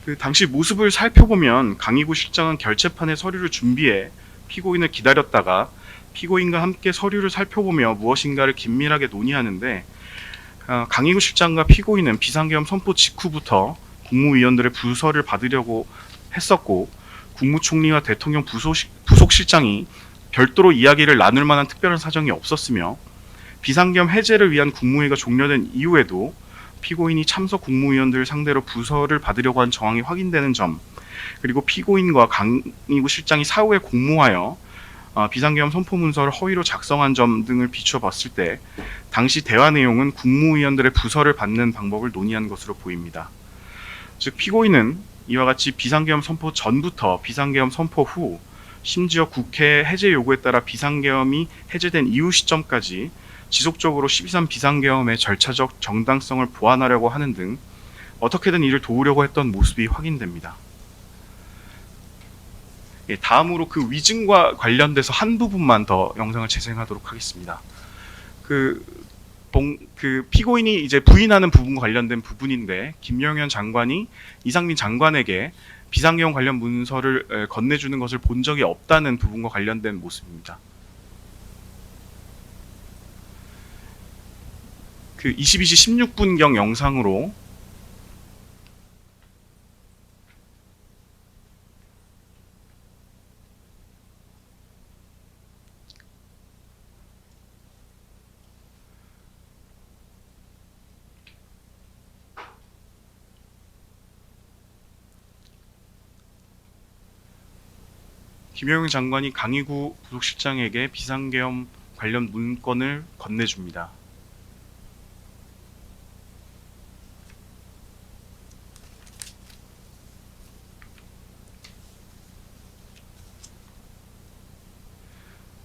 그 당시 모습을 살펴보면 강희구 실장은 결재판에 서류를 준비해 피고인을 기다렸다가 피고인과 함께 서류를 살펴보며 무엇인가를 긴밀하게 논의하는데 강희구 실장과 피고인은 비상계엄 선포 직후부터 국무위원들의 부서를 받으려고 했었고 국무총리와 대통령 부속실장이 별도로 이야기를 나눌 만한 특별한 사정이 없었으며 비상계엄 해제를 위한 국무회의가 종료된 이후에도 피고인이 참석 국무위원들을 상대로 부서를 받으려고 한 정황이 확인되는 점, 그리고 피고인과 강희구 실장이 사후에 공모하여 비상계엄 선포 문서를 허위로 작성한 점 등을 비추어 봤을 때 당시 대화 내용은 국무위원들의 부서를 받는 방법을 논의한 것으로 보입니다. 즉 피고인은 이와 같이 비상계엄 선포 전부터 비상계엄 선포 후 심지어 국회 해제 요구에 따라 비상계엄이 해제된 이후 시점까지 지속적으로 12.3 비상계엄의 절차적 정당성을 보완하려고 하는 등 어떻게든 이를 도우려고 했던 모습이 확인됩니다. 다음으로 그 위증과 관련돼서 한 부분만 더 영상을 재생하도록 하겠습니다. 그 피고인이 이제 부인하는 부분과 관련된 부분인데 김영현 장관이 이상민 장관에게 비상계엄 관련 문서를 건네주는 것을 본 적이 없다는 부분과 관련된 모습입니다. 그 22시 16분경 영상으로 김영현 장관이 강희구 부속실장에게 비상계엄 관련 문건을 건네줍니다.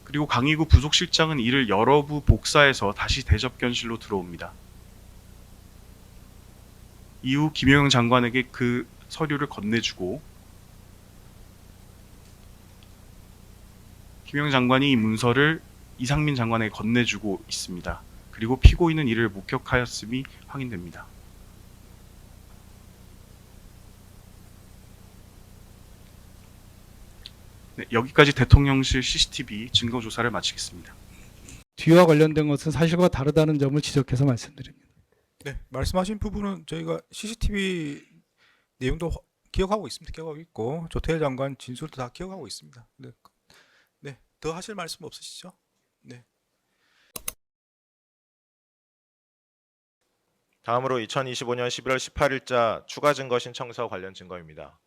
그리고 강희구 부속실장은 이를 여러 부 복사해서 다시 대접견실로 들어옵니다. 이후 김영현 장관에게 그 서류를 건네주고 김영현 장관이 이 문서를 이상민 장관에게 건네주고 있습니다. 그리고 피고인은 이를 목격하였음이 확인됩니다. 네, 여기까지 대통령실 CCTV 증거 조사를 마치겠습니다. 뒤와 관련된 것은 사실과 다르다는 점을 지적해서 말씀드립니다. 네, 말씀하신 부분은 저희가 CCTV 내용도 기억하고 있습니다. 기억하고 있고 조태일 장관 진술도 다 기억하고 있습니다. 네, 네, 더 하실 말씀 없으시죠? 네. 다음으로 2025년 11월 18일자 추가 증거 신청서 관련 증거입니다.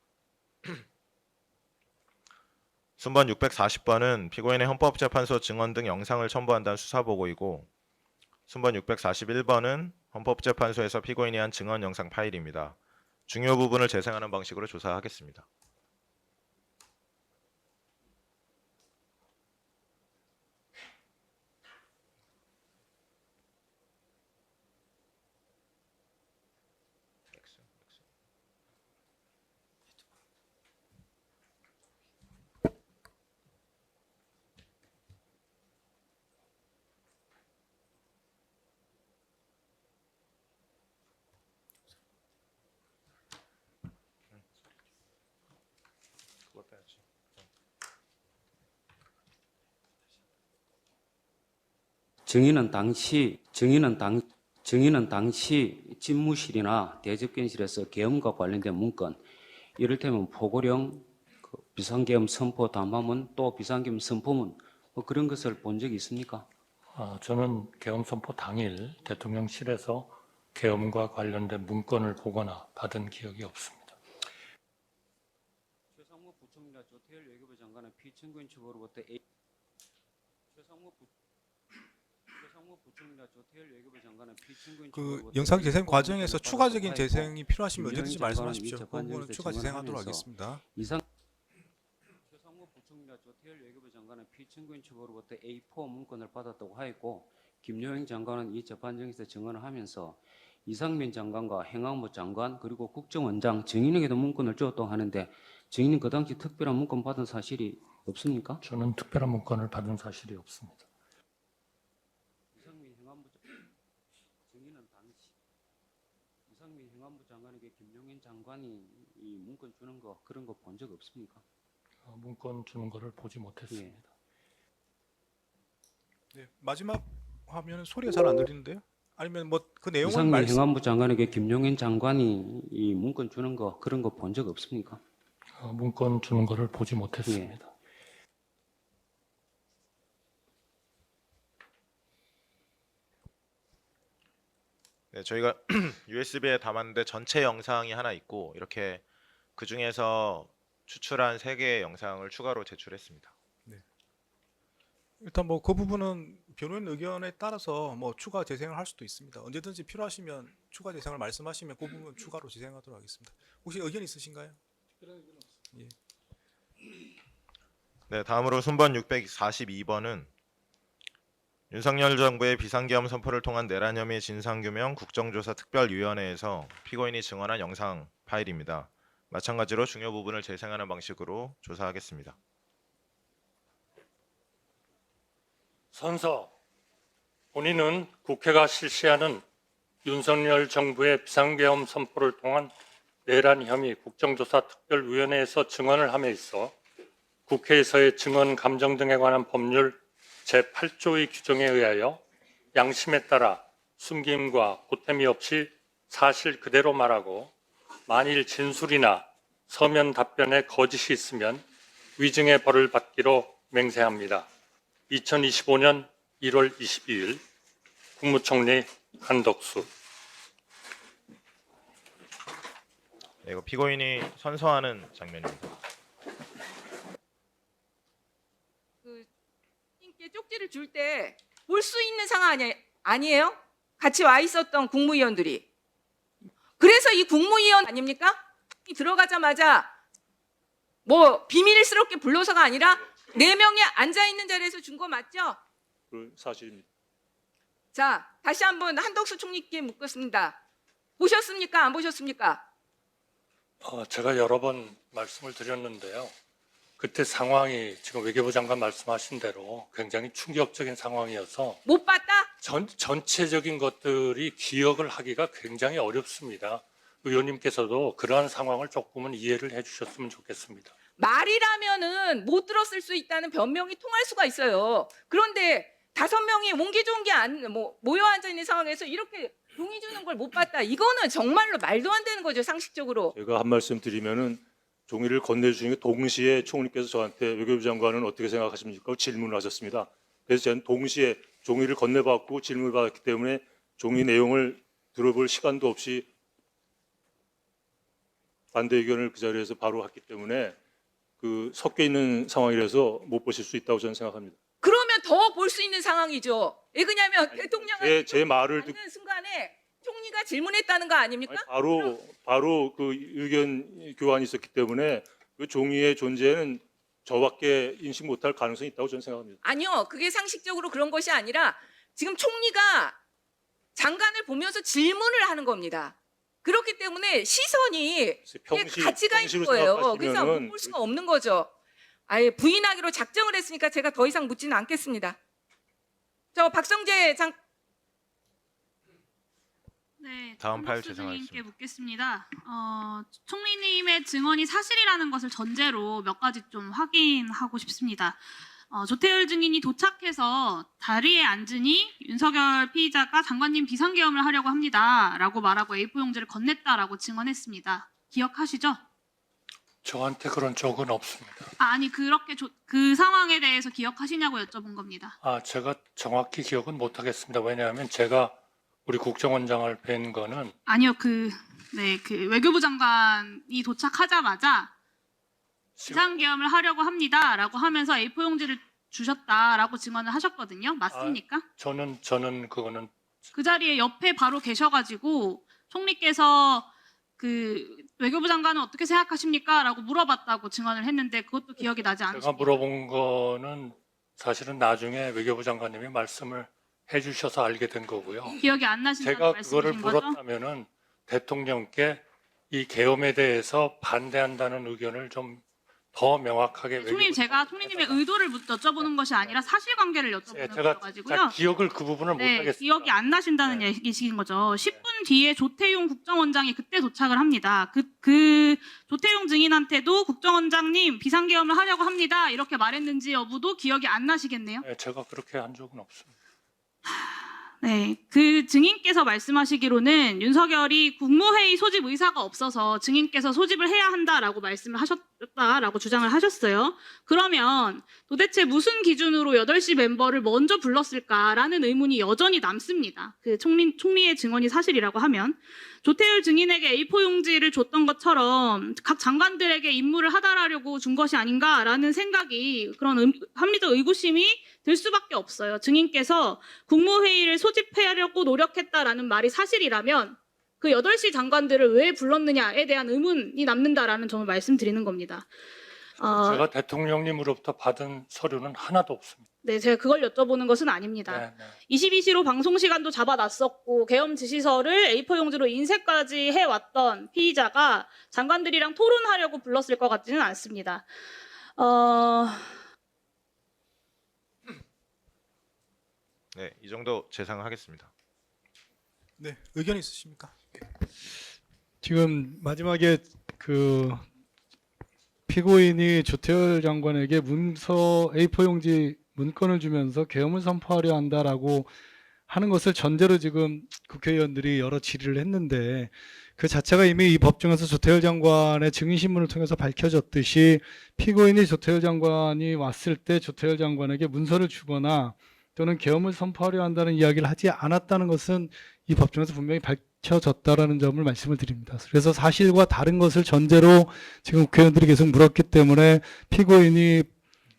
순번 640번은 피고인의 헌법재판소 증언 등 영상을 첨부한다는 수사보고이고 순번 641번은 헌법재판소에서 피고인이 한 증언 영상 파일입니다. 중요 부분을 재생하는 방식으로 조사하겠습니다. 증인은 당시 집무실이나 대접견실에서 계엄과 관련된 문건, 이를테면 포고령, 비상계엄 선포 담화문, 또 비상계엄 선포문 뭐 그런 것을 본 적이 있습니까? 저는 계엄 선포 당일 대통령실에서 계엄과 관련된 문건을 보거나 받은 기억이 없습니다. 최상무 부총리와 조태열 외교부 장관은 피청구인 측으로부터 그 영상 재생 과정에서 추가적인 재생이 필요하시면 언제든지 말씀하십시오. 그 부분은 추가 재생하도록 하겠습니다. 최상무 부총리와 아니라 조태열 외교부 장관은 피청구인 측으로부터 A4 문건을 받았다고 하였고 김여행 장관은 이 재판정에서 증언을 하면서 이상민 장관과 행안부 장관 그리고 국정원장 증인에게도 문건을 주었다고 하는데 증인은 그 당시 특별한 문건 받은 사실이 없습니까? 저는 특별한 문건을 받은 사실이 없습니다. 이상민 행안부 증인은 당시 이상민 행안부 장관에게 김용현 장관이 이 문건 주는 거 그런 거 본 적 없습니까? 문건 주는 거를 보지 못했습니다. 네, 마지막 화면은 소리가 잘 안 들리는데요? 아니면 뭐 그 내용을 이상민 말씀 행안부 장관에게 김용현 장관이 이 문건 주는 거 그런 거 본 적 없습니까? 문건 주는 거를 보지 못했습니다. 네, 저희가 USB에 담았는데 전체 영상이 하나 있고 이렇게 그 중에서 추출한 3개의 영상을 추가로 제출했습니다. 일단 뭐 그 부분은 변호인 의견에 따라서 뭐 추가 재생을 할 수도 있습니다. 언제든지 필요하시면 추가 재생을 말씀하시면 그 부분 추가로 재생하도록 하겠습니다. 혹시 의견 있으신가요? 예. 네, 다음으로 순번 642번은 윤석열 정부의 비상계엄 선포를 통한 내란 혐의 진상규명 국정조사 특별위원회에서 피고인이 증언한 영상 파일입니다. 마찬가지로 중요 부분을 재생하는 방식으로 조사하겠습니다. 선서, 본인은 국회가 실시하는 윤석열 정부의 비상계엄 선포를 통한 내란 혐의 국정조사 특별위원회에서 증언을 함에 있어 국회에서의 증언 감정 등에 관한 법률 제8조의 규정에 의하여 양심에 따라 숨김과 보탬이 없이 사실 그대로 말하고 만일 진술이나 서면 답변에 거짓이 있으면 위증의 벌을 받기로 맹세합니다. 2025년 1월 22일 국무총리 한덕수. 네, 이거 피고인이 선서하는 장면입니다. 님께 쪽지를 줄 때 볼 수 있는 상황 아니에요? 같이 와 있었던 국무위원들이. 그래서 이 국무위원 아닙니까? 들어가자마자 뭐 비밀스럽게 불러서가 아니라 4명이 앉아 있는 자리에서 준 거 맞죠? 그 사실입니다. 자, 다시 한번 한덕수 총리께 묻겠습니다. 보셨습니까? 안 보셨습니까? 제가 여러 번 말씀을 드렸는데요. 그때 상황이 지금 외교부 장관 말씀하신 대로 굉장히 충격적인 상황이어서 못 봤다? 전체적인 것들이 기억을 하기가 굉장히 어렵습니다. 의원님께서도 그러한 상황을 조금은 이해를 해주셨으면 좋겠습니다. 말이라면은 못 들었을 수 있다는 변명이 통할 수가 있어요. 그런데 5명이 옹기종기 모여 앉아 있는 상황에서 이렇게 동의 주는 걸 못 봤다. 이거는 정말로 말도 안 되는 거죠, 상식적으로. 제가 한 말씀 드리면은 종이를 건네주신 동시에 총리께서 저한테 외교부 장관은 어떻게 생각하십니까? 질문을 하셨습니다. 그래서 저는 동시에 종이를 건네받고 질문을 받았기 때문에 종이 내용을 들어볼 시간도 없이 반대 의견을 그 자리에서 바로 했기 때문에 그 섞여 있는 상황이라서 못 보실 수 있다고 저는 생각합니다. 그러면 더 볼 수 있는 상황이죠. 왜 그러냐면 대통령이 제 말을 듣고 듣는 순간에 총리가 질문했다는 거 아닙니까? 바로 그 의견 교환이 있었기 때문에 그 종이의 존재는 저밖에 인식 못할 가능성이 있다고 저는 생각합니다. 아니요. 그게 상식적으로 그런 것이 아니라 지금 총리가 장관을 보면서 질문을 하는 겁니다. 그렇기 때문에 시선이 같이 가 있는 거예요. 그래서 못 볼 수가 없는 거죠. 아예 부인하기로 작정을 했으니까 제가 더 이상 묻지는 않겠습니다. 저 박성재 네, 다음 파일 한덕수 제공하겠습니다. 증인께 묻겠습니다. 총리님의 증언이 사실이라는 것을 전제로 몇 가지 좀 확인하고 싶습니다. 조태열 증인이 도착해서 자리에 앉으니 윤석열 피의자가 장관님 비상계엄을 하려고 합니다라고 말하고 A4 용지를 건넸다라고 증언했습니다. 기억하시죠? 저한테 그런 적은 없습니다. 아니 그렇게 그 상황에 대해서 기억하시냐고 여쭤본 겁니다. 제가 정확히 기억은 못하겠습니다. 왜냐하면 제가 우리 국정원장을 뵌 거는 아니요, 그 외교부 장관이 도착하자마자 비상계엄을 하려고 합니다라고 하면서 A4 용지를 주셨다라고 증언을 하셨거든요. 맞습니까? 저는 그거는 그 자리에 옆에 바로 계셔가지고 총리께서 그 외교부 장관은 어떻게 생각하십니까? 라고 물어봤다고 증언을 했는데 그것도 기억이 나지 제가 않으십니까? 물어본 거는 사실은 나중에 외교부 장관님이 말씀을 해주셔서 알게 된 거고요. 기억이 안 나신다는 제가 그거를 말씀이신 거죠? 물었다면은 대통령께 이 계엄에 대해서 반대한다는 의견을 좀 더 명확하게 총리님, 제가 총리님의 의도를 여쭤보는 것이 아니라 사실관계를 여쭤보는 제가 거여가지고요. 기억을 그 부분을 못 네, 하겠습니다. 기억이 안 나신다는 얘기신 거죠. 10분 뒤에 조태용 국정원장이 그때 도착을 합니다. 그 조태용 증인한테도 국정원장님 비상계엄을 하려고 합니다. 이렇게 말했는지 여부도 기억이 안 나시겠네요. 네, 제가 그렇게 한 적은 없습니다. 네, 그 증인께서 말씀하시기로는 윤석열이 국무회의 소집 의사가 없어서 증인께서 소집을 해야 한다라고 말씀을 하셨다라고 주장을 하셨어요. 그러면 도대체 무슨 기준으로 8시 멤버를 먼저 불렀을까라는 의문이 여전히 남습니다. 그 총리의 증언이 사실이라고 하면 조태열 증인에게 A4 용지를 줬던 것처럼 각 장관들에게 임무를 하달하려고 준 것이 아닌가라는 생각이 그런 합리적 의구심이 들 수밖에 없어요. 증인께서 국무회의를 소집하려고 노력했다라는 말이 사실이라면 그 8시 장관들을 왜 불렀느냐에 대한 의문이 남는다라는 점을 말씀드리는 겁니다. 제가 대통령님으로부터 받은 서류는 하나도 없습니다. 네, 제가 그걸 여쭤보는 것은 아닙니다. 네, 네. 22시로 방송 시간도 잡아놨었고 계엄 지시서를 A4 용지로 인쇄까지 해왔던 피의자가 장관들이랑 토론하려고 불렀을 것 같지는 않습니다. 네, 이 정도 재상하겠습니다. 네, 의견 있으십니까? 지금 마지막에 그 피고인이 조태열 장관에게 문서 A4 용지 문건을 주면서 계엄을 선포하려 한다라고 하는 것을 전제로 지금 국회의원들이 여러 질의를 했는데 그 자체가 이미 이 법정에서 조태열 장관의 증인신문을 통해서 밝혀졌듯이 피고인이 조태열 장관이 왔을 때 조태열 장관에게 문서를 주거나 또는 계엄을 선포하려 한다는 이야기를 하지 않았다는 것은 이 법정에서 분명히 밝혀졌다라는 점을 말씀을 드립니다. 그래서 사실과 다른 것을 전제로 지금 국회의원들이 계속 물었기 때문에 피고인이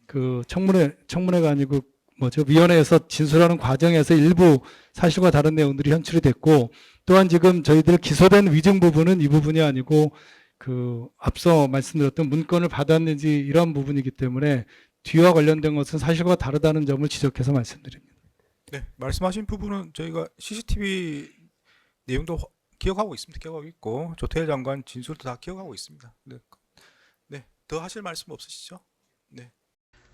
그 청문회가 아니고 위원회에서 진술하는 과정에서 일부 사실과 다른 내용들이 현출이 됐고, 또한 지금 저희들 기소된 위증 부분은 이 부분이 아니고 그 앞서 말씀드렸던 문건을 받았는지 이런 부분이기 때문에 뒤와 관련된 것은 사실과 다르다는 점을 지적해서 말씀드립니다. 네, 말씀하신 부분은 저희가 CCTV 내용도 기억하고 있습니다. 기억하고 있고 조태열 장관 진술도 다 기억하고 있습니다. 네, 더 하실 말씀 없으시죠? 네.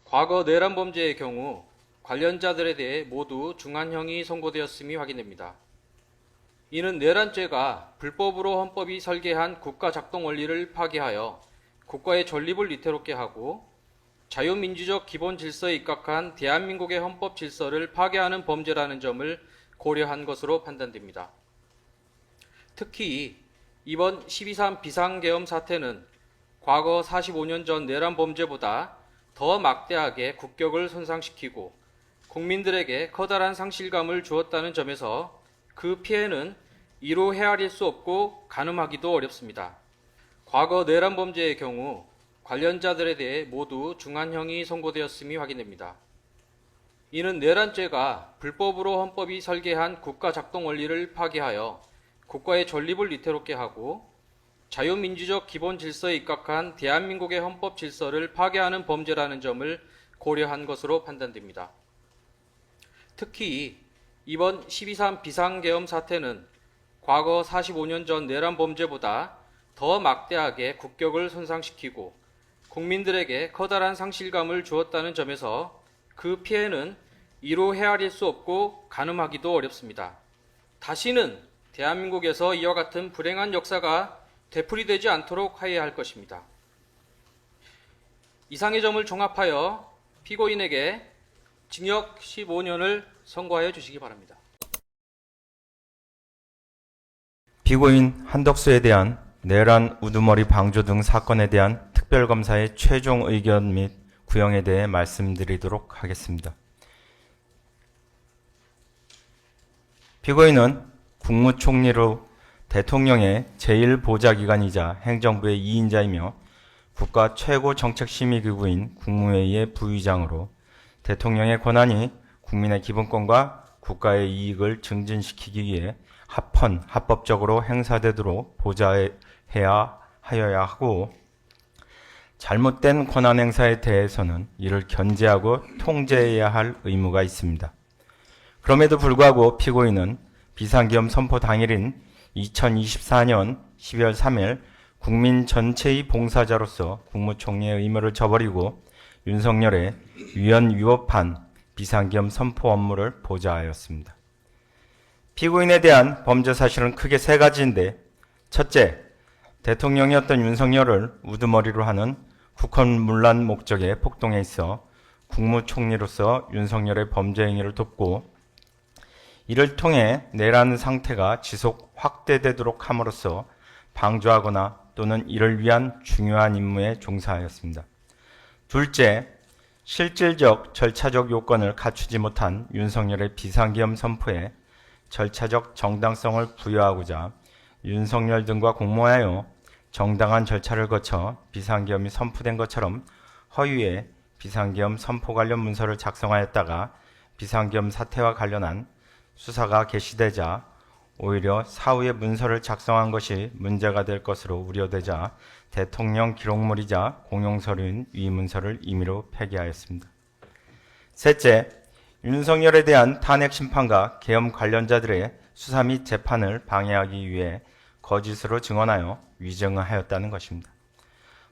과거 내란 범죄의 경우 관련자들에 대해 모두 중한형이 선고되었음이 확인됩니다. 이는 내란죄가 불법으로 헌법이 설계한 국가 작동 원리를 파괴하여 국가의 존립을 위태롭게 하고 자유민주적 기본 질서에 입각한 대한민국의 헌법 질서를 파괴하는 범죄라는 점을 고려한 것으로 판단됩니다. 특히 이번 12.3 비상계엄 사태는 과거 45년 전 내란 범죄보다 더 막대하게 국격을 손상시키고 국민들에게 커다란 상실감을 주었다는 점에서 그 피해는 이루 헤아릴 수 없고 가늠하기도 어렵습니다. 과거 내란 범죄의 경우 관련자들에 대해 모두 중한형이 선고되었음이 확인됩니다. 이는 내란죄가 불법으로 헌법이 설계한 국가 작동 원리를 파괴하여 국가의 존립을 위태롭게 하고 자유민주적 기본 질서에 입각한 대한민국의 헌법 질서를 파괴하는 범죄라는 점을 고려한 것으로 판단됩니다. 특히 이번 12.3 비상계엄 사태는 과거 45년 전 내란 범죄보다 더 막대하게 국격을 손상시키고 국민들에게 커다란 상실감을 주었다는 점에서 그 피해는 이루 헤아릴 수 없고 가늠하기도 어렵습니다. 다시는 대한민국에서 이와 같은 불행한 역사가 되풀이되지 않도록 하여야 할 것입니다. 이상의 점을 종합하여 피고인에게 징역 15년을 선고하여 주시기 바랍니다. 피고인 한덕수에 대한 내란 우두머리 방조 등 사건에 대한 특별검사의 최종 의견 및 구형에 대해 말씀드리도록 하겠습니다. 피고인은 국무총리로 대통령의 제1보좌기관이자 행정부의 2인자이며 국가 최고 정책심의기구인 국무회의의 부의장으로 대통령의 권한이 국민의 기본권과 국가의 이익을 증진시키기 위해 합법적으로 행사되도록 보좌해야 하여야 하고, 잘못된 권한 행사에 대해서는 이를 견제하고 통제해야 할 의무가 있습니다. 그럼에도 불구하고 피고인은 비상계엄 선포 당일인 2024년 12월 3일 국민 전체의 봉사자로서 국무총리의 의무를 저버리고 윤석열의 위헌 위법한 비상계엄 선포 업무를 보좌하였습니다. 피고인에 대한 범죄 사실은 크게 세 가지인데, 첫째, 대통령이었던 윤석열을 우두머리로 하는 국헌문란 목적의 폭동에 있어 국무총리로서 윤석열의 범죄 행위를 돕고, 이를 통해 내란 상태가 지속 확대되도록 함으로써 방조하거나 또는 이를 위한 중요한 임무에 종사하였습니다. 둘째, 실질적 절차적 요건을 갖추지 못한 윤석열의 비상계엄 선포에 절차적 정당성을 부여하고자 윤석열 등과 공모하여 정당한 절차를 거쳐 비상계엄이 선포된 것처럼 허위의 비상계엄 선포 관련 문서를 작성하였다가 비상계엄 사태와 관련한 수사가 개시되자 오히려 사후에 문서를 작성한 것이 문제가 될 것으로 우려되자 대통령 기록물이자 공용서류인 위 문서를 임의로 폐기하였습니다. 셋째, 윤석열에 대한 탄핵 심판과 계엄 관련자들의 수사 및 재판을 방해하기 위해 거짓으로 증언하여 위증하였다는 것입니다.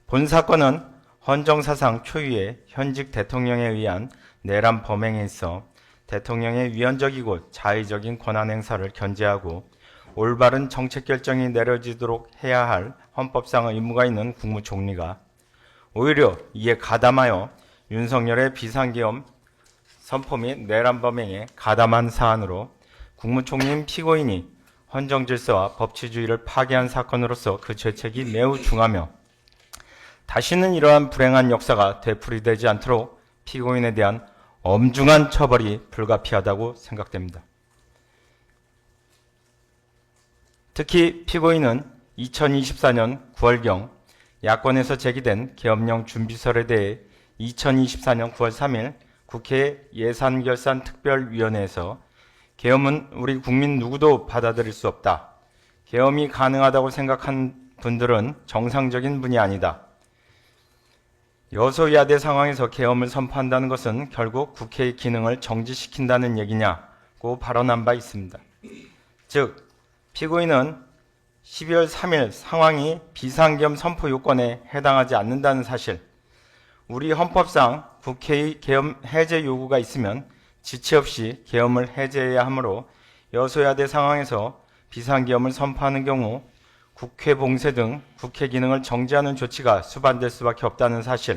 본 사건은 헌정사상 초유의 현직 대통령에 의한 내란 범행에 있어 대통령의 위헌적이고 자의적인 권한 행사를 견제하고 올바른 정책 결정이 내려지도록 해야 할 헌법상 의무가 있는 국무총리가 오히려 이에 가담하여 윤석열의 비상계엄 선포 및 내란 범행에 가담한 사안으로 국무총리인 피고인이 헌정질서와 법치주의를 파괴한 사건으로서 그 죄책이 매우 중하며 다시는 이러한 불행한 역사가 되풀이되지 않도록 피고인에 대한 엄중한 처벌이 불가피하다고 생각됩니다. 특히 피고인은 2024년 9월경 야권에서 제기된 계엄령 준비설에 대해 2024년 9월 3일 국회 예산결산특별위원회에서 계엄은 우리 국민 누구도 받아들일 수 없다. 계엄이 가능하다고 생각한 분들은 정상적인 분이 아니다. 여소야대 상황에서 계엄을 선포한다는 것은 결국 국회의 기능을 정지시킨다는 얘기냐고 발언한 바 있습니다. 즉, 피고인은 12월 3일 상황이 비상계엄 선포 요건에 해당하지 않는다는 사실, 우리 헌법상 국회의 계엄 해제 요구가 있으면 지체 없이 계엄을 해제해야 하므로 여소야대 상황에서 비상계엄을 선포하는 경우 국회 봉쇄 등 국회 기능을 정지하는 조치가 수반될 수밖에 없다는 사실,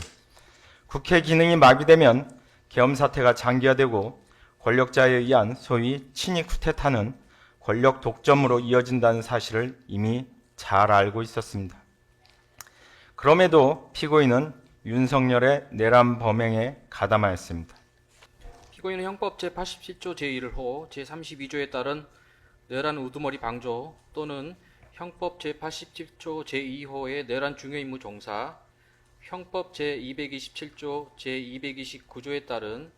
국회 기능이 마비되면 계엄 사태가 장기화되고 권력자에 의한 소위 친위 쿠데타는 권력 독점으로 이어진다는 사실을 이미 잘 알고 있었습니다. 그럼에도 피고인은 윤석열의 내란 범행에 가담하였습니다. 피고인은 형법 제87조 제1호 제32조에 따른 내란 우두머리 방조 또는 형법 제87조 제2호의 내란 중요임무 종사, 형법 제227조 제229조에 따른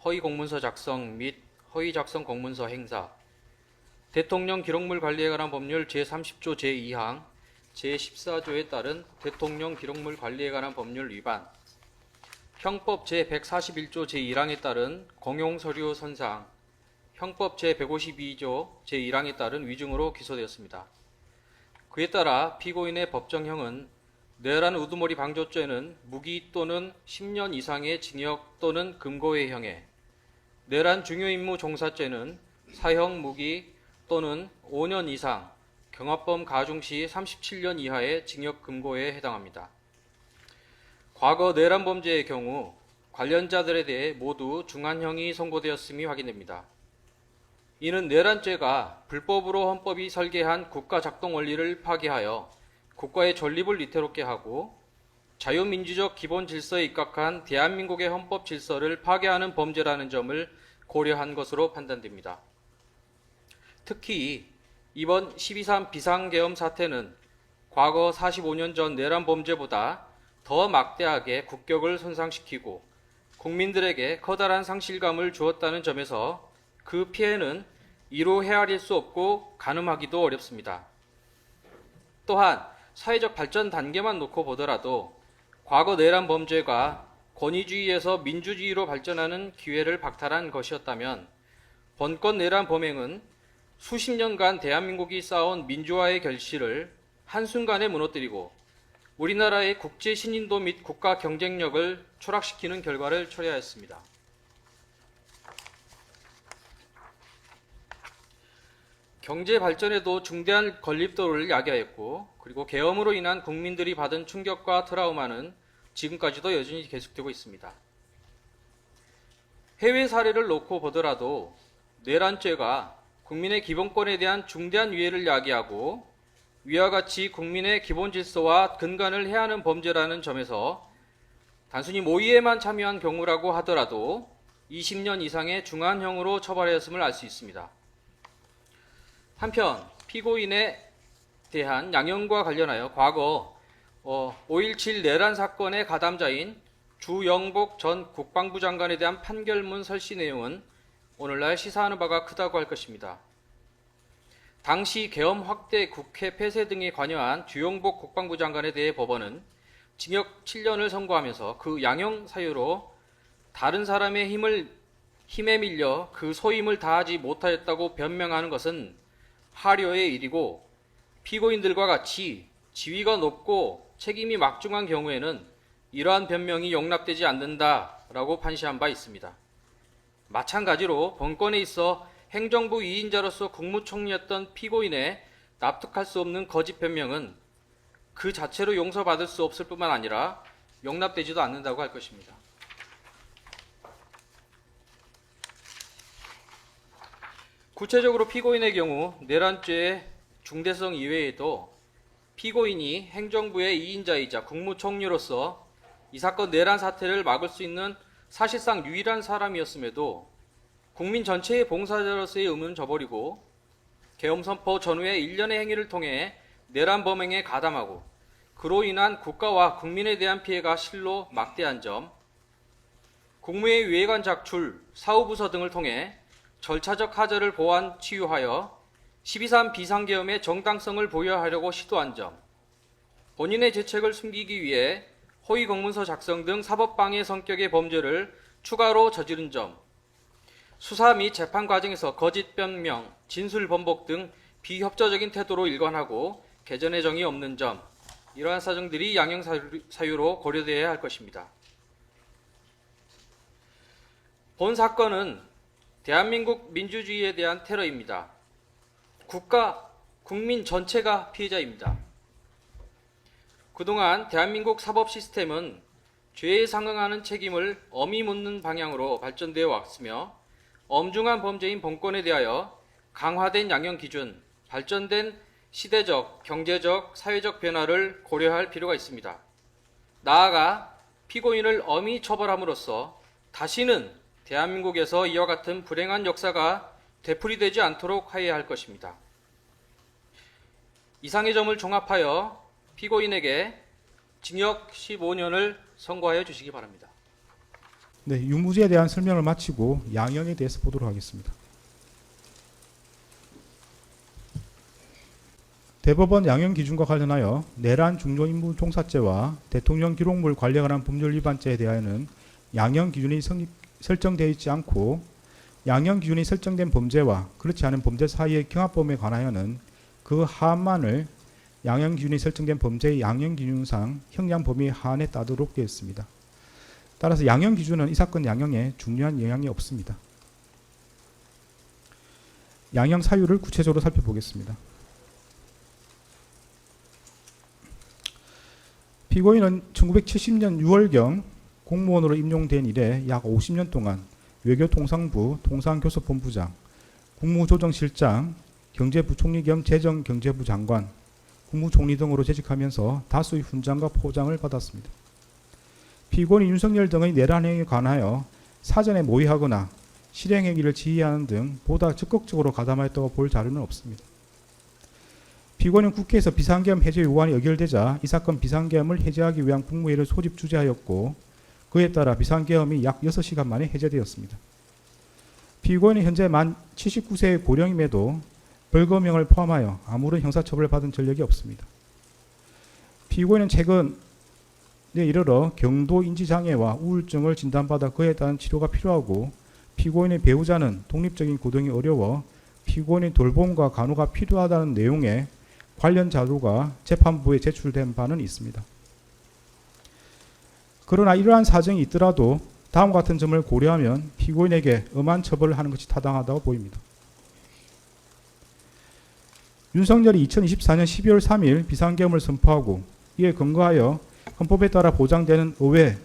허위 공문서 작성 및 허위 작성 공문서 행사, 대통령 기록물 관리에 관한 법률 제30조 제2항, 제14조에 따른 대통령 기록물 관리에 관한 법률 위반, 형법 제141조 제1항에 따른 공용서류 선상, 형법 제152조 제1항에 따른 위증으로 기소되었습니다. 그에 따라 피고인의 법정형은 내란 우두머리 방조죄는 무기 또는 10년 이상의 징역 또는 금고의 형에, 내란 중요임무 종사죄는 사형 무기 또는 5년 이상, 경합범 가중 시 37년 이하의 징역 금고에 해당합니다. 과거 내란 범죄의 경우 관련자들에 대해 모두 중한형이 선고되었음이 확인됩니다. 이는 내란죄가 불법으로 헌법이 설계한 국가 작동 원리를 파괴하여 국가의 존립을 위태롭게 하고 자유민주적 기본 질서에 입각한 대한민국의 헌법 질서를 파괴하는 범죄라는 점을 고려한 것으로 판단됩니다. 특히 이번 12.3 비상계엄 사태는 과거 45년 전 내란 범죄보다 더 막대하게 국격을 손상시키고 국민들에게 커다란 상실감을 주었다는 점에서 그 피해는 이로 헤아릴 수 없고 가늠하기도 어렵습니다. 또한 사회적 발전 단계만 놓고 보더라도 과거 내란 범죄가 권위주의에서 민주주의로 발전하는 기회를 박탈한 것이었다면 번건 내란 범행은 수십 년간 대한민국이 쌓아온 민주화의 결실을 한순간에 무너뜨리고 우리나라의 국제 신인도 및 국가 경쟁력을 추락시키는 결과를 초래하였습니다. 경제 발전에도 중대한 건립도를 야기하였고, 그리고 계엄으로 인한 국민들이 받은 충격과 트라우마는 지금까지도 여전히 계속되고 있습니다. 해외 사례를 놓고 보더라도 내란죄가 국민의 기본권에 대한 중대한 위해를 야기하고 위와 같이 국민의 기본 질서와 근간을 해하는 범죄라는 점에서 단순히 모의에만 참여한 경우라고 하더라도 20년 이상의 중한형으로 처벌하였음을 알 수 있습니다. 한편 피고인에 대한 양형과 관련하여 과거 5.17 내란 사건의 가담자인 주영복 전 국방부 장관에 대한 판결문 설시 내용은 오늘날 시사하는 바가 크다고 할 것입니다. 당시 계엄 확대, 국회 폐쇄 등에 관여한 주영복 국방부 장관에 대해 법원은 징역 7년을 선고하면서 그 양형 사유로 다른 사람의 힘에 밀려 그 소임을 다하지 못하였다고 변명하는 것은 하려의 일이고, 피고인들과 같이 지위가 높고 책임이 막중한 경우에는 이러한 변명이 용납되지 않는다라고 판시한 바 있습니다. 마찬가지로 본건에 있어 행정부 2인자로서 국무총리였던 피고인의 납득할 수 없는 거짓 변명은 그 자체로 용서받을 수 없을 뿐만 아니라 용납되지도 않는다고 할 것입니다. 구체적으로 피고인의 경우 내란죄의 중대성 이외에도 피고인이 행정부의 2인자이자 국무총리로서 이 사건 내란 사태를 막을 수 있는 사실상 유일한 사람이었음에도 국민 전체의 봉사자로서의 의무는 저버리고 계엄 선포 전후의 일련의 행위를 통해 내란 범행에 가담하고 그로 인한 국가와 국민에 대한 피해가 실로 막대한 점, 국무회의 위회관 작출, 사후부서 등을 통해 절차적 하자를 보완 치유하여 12.3 비상계엄의 정당성을 부여하려고 시도한 점, 본인의 죄책을 숨기기 위해 허위 공문서 작성 등 사법방해 성격의 범죄를 추가로 저지른 점, 수사 및 재판 과정에서 거짓 변명, 진술 번복 등 비협조적인 태도로 일관하고 개전의 정이 없는 점, 이러한 사정들이 양형 사유로 고려되어야 할 것입니다. 본 사건은 대한민국 민주주의에 대한 테러입니다. 국가, 국민 전체가 피해자입니다. 그동안 대한민국 사법 시스템은 죄에 상응하는 책임을 엄히 묻는 방향으로 발전되어 왔으며 엄중한 범죄인 본건에 대하여 강화된 양형 기준, 발전된 시대적, 경제적, 사회적 변화를 고려할 필요가 있습니다. 나아가 피고인을 엄히 처벌함으로써 다시는 대한민국에서 이와 같은 불행한 역사가 되풀이되지 않도록 하여야 할 것입니다. 이상의 점을 종합하여 피고인에게 징역 15년을 선고하여 주시기 바랍니다. 네, 유무죄에 대한 설명을 마치고 양형에 대해서 보도록 하겠습니다. 대법원 양형 기준과 관련하여 내란 중요임무 종사죄와 대통령 기록물 관리에 관한 법률 위반죄에 대하여는 양형 기준이 설정되어 있지 않고 양형 기준이 설정된 범죄와 그렇지 않은 범죄 사이의 경합범에 관하여는 그 하한만을 양형 기준이 설정된 범죄의 양형 기준상 형량 범위 하한에 따르도록 되어 있습니다. 따라서 양형 기준은 이 사건 양형에 중요한 영향이 없습니다. 양형 사유를 구체적으로 살펴보겠습니다. 피고인은 1970년 6월경 공무원으로 임용된 이래 약 50년 동안 외교통상부 통상교섭본부장, 국무조정실장, 경제부총리 겸 재정경제부 장관, 국무총리 등으로 재직하면서 다수의 훈장과 포장을 받았습니다. 피고인 윤석열 등의 내란 행위에 관하여 사전에 모의하거나 실행 행위를 지휘하는 등 보다 적극적으로 가담하였다고 볼 자료는 없습니다. 피고인은 국회에서 비상계엄 해제 요구안이 의결되자 이 사건 비상계엄을 해제하기 위한 국무회의를 소집 주재하였고 그에 따라 비상계엄이 약 6시간 만에 해제되었습니다. 피고인은 현재 만 79세의 고령임에도 벌금형을 포함하여 아무런 형사처벌을 받은 전력이 없습니다. 피고인은 최근에 이르러 경도 인지장애와 우울증을 진단받아 그에 따른 치료가 필요하고 피고인의 배우자는 독립적인 고동이 어려워 피고인의 돌봄과 간호가 필요하다는 내용의 관련 자료가 재판부에 제출된 바는 있습니다. 그러나 이러한 사정이 있더라도 다음과 같은 점을 고려하면 피고인에게 엄한 처벌을 하는 것이 타당하다고 보입니다. 윤석열이 2024년 12월 3일 비상계엄을 선포하고 이에 근거하여 헌법에 따라 보장되는 의회,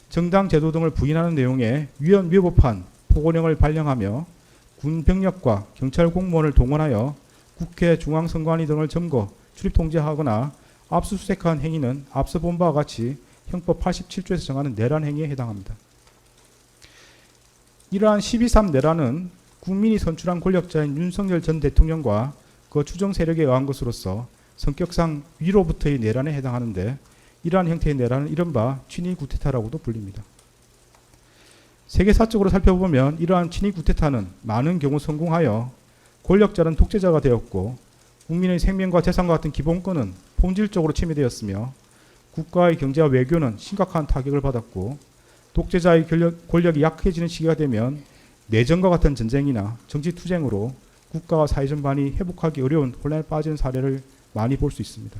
정당 제도 등을 부인하는 내용의 위헌위법한 포고령을 발령하며 군 병력과 경찰 공무원을 동원하여 국회 중앙선관위 등을 점거, 출입 통제하거나 압수수색한 행위는 앞서 본 바와 같이 형법 87조에서 정하는 내란 행위에 해당합니다. 이러한 12.3 내란은 국민이 선출한 권력자인 윤석열 전 대통령과 그 추정 세력에 의한 것으로서 성격상 위로부터의 내란에 해당하는데 이러한 형태의 내란은 이른바 친위 구테타라고도 불립니다. 세계사적으로 살펴보면 이러한 친위 구테타는 많은 경우 성공하여 권력자는 독재자가 되었고 국민의 생명과 재산과 같은 기본권은 본질적으로 침해되었으며 국가의 경제와 외교는 심각한 타격을 받았고 독재자의 권력이 약해지는 시기가 되면 내전과 같은 전쟁이나 정치투쟁으로 국가와 사회 전반이 회복하기 어려운 혼란에 빠지는 사례를 많이 볼 수 있습니다.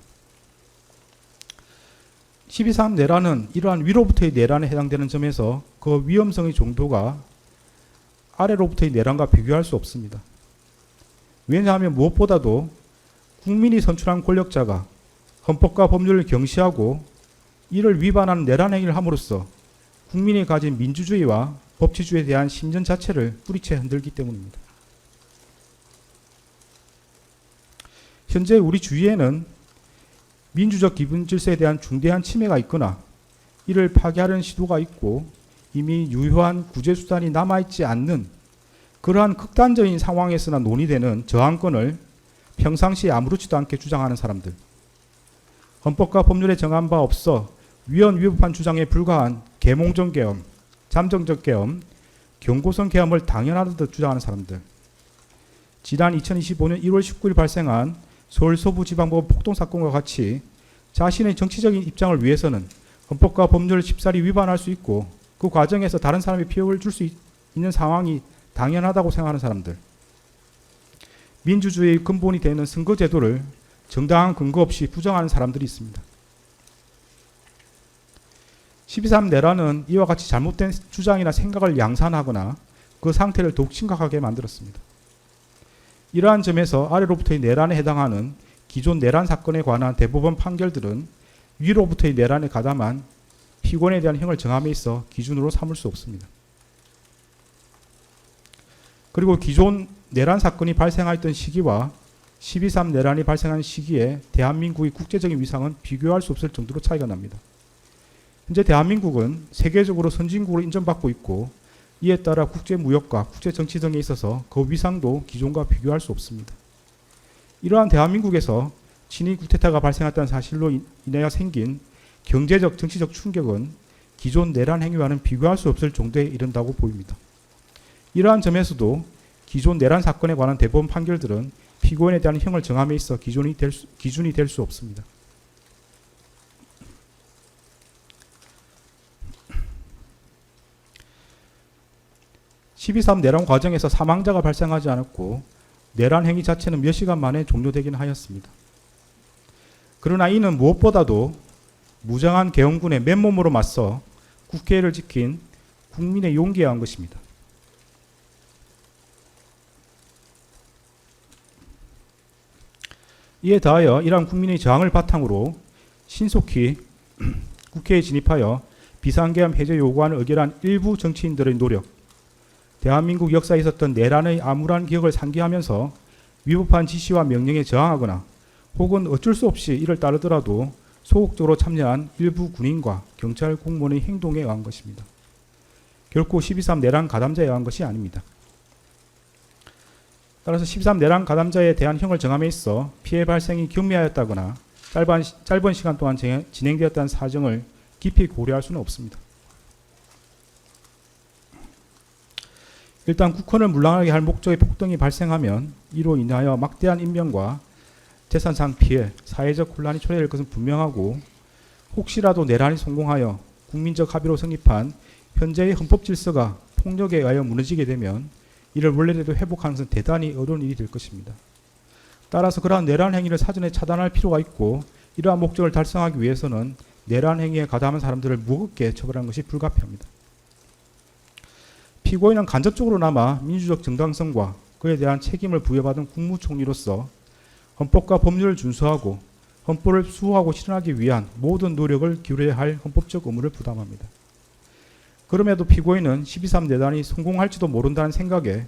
12.3 내란은 이러한 위로부터의 내란에 해당되는 점에서 그 위험성의 정도가 아래로부터의 내란과 비교할 수 없습니다. 왜냐하면 무엇보다도 국민이 선출한 권력자가 헌법과 법률을 경시하고 이를 위반하는 내란 행위를 함으로써 국민이 가진 민주주의와 법치주의에 대한 신전 자체를 뿌리채 흔들기 때문입니다. 현재 우리 주위에는 민주적 기본 질서에 대한 중대한 침해가 있거나 이를 파괴하려는 시도가 있고 이미 유효한 구제수단이 남아있지 않는 그러한 극단적인 상황에서나 논의되는 저항권을 평상시에 아무렇지도 않게 주장하는 사람들, 헌법과 법률에 정한 바 없어 위헌위법한 주장에 불과한 계몽적 계엄, 잠정적 계엄, 경고성 계엄을 당연하듯 주장하는 사람들, 지난 2025년 1월 19일 발생한 서울 서부지방법원 폭동사건과 같이 자신의 정치적인 입장을 위해서는 헌법과 법률을 쉽사리 위반할 수 있고 그 과정에서 다른 사람에 피해를 줄 수 있는 상황이 당연하다고 생각하는 사람들, 민주주의의 근본이 되는 선거제도를 정당한 근거 없이 부정하는 사람들이 있습니다. 12.3 내란은 이와 같이 잘못된 주장이나 생각을 양산하거나 그 상태를 더욱 심각하게 만들었습니다. 이러한 점에서 아래로부터의 내란에 해당하는 기존 내란 사건에 관한 대법원 판결들은 위로부터의 내란에 가담한 피고인에 대한 형을 정함에 있어 기준으로 삼을 수 없습니다. 그리고 기존 내란 사건이 발생하였던 시기와 12.3 내란이 발생한 시기에 대한민국의 국제적인 위상은 비교할 수 없을 정도로 차이가 납니다. 현재 대한민국은 세계적으로 선진국으로 인정받고 있고 이에 따라 국제무역과 국제정치 등에 있어서 그 위상도 기존과 비교할 수 없습니다. 이러한 대한민국에서 친위 구테타가 발생했다는 사실로 인하여 생긴 경제적, 정치적 충격은 기존 내란 행위와는 비교할 수 없을 정도에 이른다고 보입니다. 이러한 점에서도 기존 내란 사건에 관한 대법원 판결들은 피고인에 대한 형을 정함에 있어 기준이 될 수 없습니다. (12.3) 내란 과정에서 사망자가 발생하지 않았고 내란 행위 자체는 몇 시간 만에 종료되긴 하였습니다. 그러나 이는 무엇보다도 무장한 계엄군의 맨몸으로 맞서 국회를 지킨 국민의 용기에 의한 것입니다. 이에 더하여 이러한 국민의 저항을 바탕으로 신속히 국회에 진입하여 비상계엄 해제 요구안을 의결한 일부 정치인들의 노력, 대한민국 역사에 있었던 내란의 암울한 기억을 상기하면서 위법한 지시와 명령에 저항하거나 혹은 어쩔 수 없이 이를 따르더라도 소극적으로 참여한 일부 군인과 경찰 공무원의 행동에 의한 것입니다. 결코 12.3 내란 가담자에 의한 것이 아닙니다. 따라서 12.3 내란 가담자에 대한 형을 정함에 있어 피해 발생이 경미하였다거나 짧은 시간 동안 진행되었다는 사정을 깊이 고려할 수는 없습니다. 일단 국헌을 물랑하게 할 목적의 폭동이 발생하면 이로 인하여 막대한 인명과 재산상 피해, 사회적 혼란이 초래될 것은 분명하고 혹시라도 내란이 성공하여 국민적 합의로 성립한 현재의 헌법 질서가 폭력에 의하여 무너지게 되면 이를 원래대로 회복하는 것은 대단히 어려운 일이 될 것입니다. 따라서 그러한 내란 행위를 사전에 차단할 필요가 있고 이러한 목적을 달성하기 위해서는 내란 행위에 가담한 사람들을 무겁게 처벌하는 것이 불가피합니다. 피고인은 간접적으로나마 민주적 정당성과 그에 대한 책임을 부여받은 국무총리로서 헌법과 법률을 준수하고 헌법을 수호하고 실현하기 위한 모든 노력을 기울여야 할 헌법적 의무를 부담합니다. 그럼에도 피고인은 12.3 내란이 성공할지도 모른다는 생각에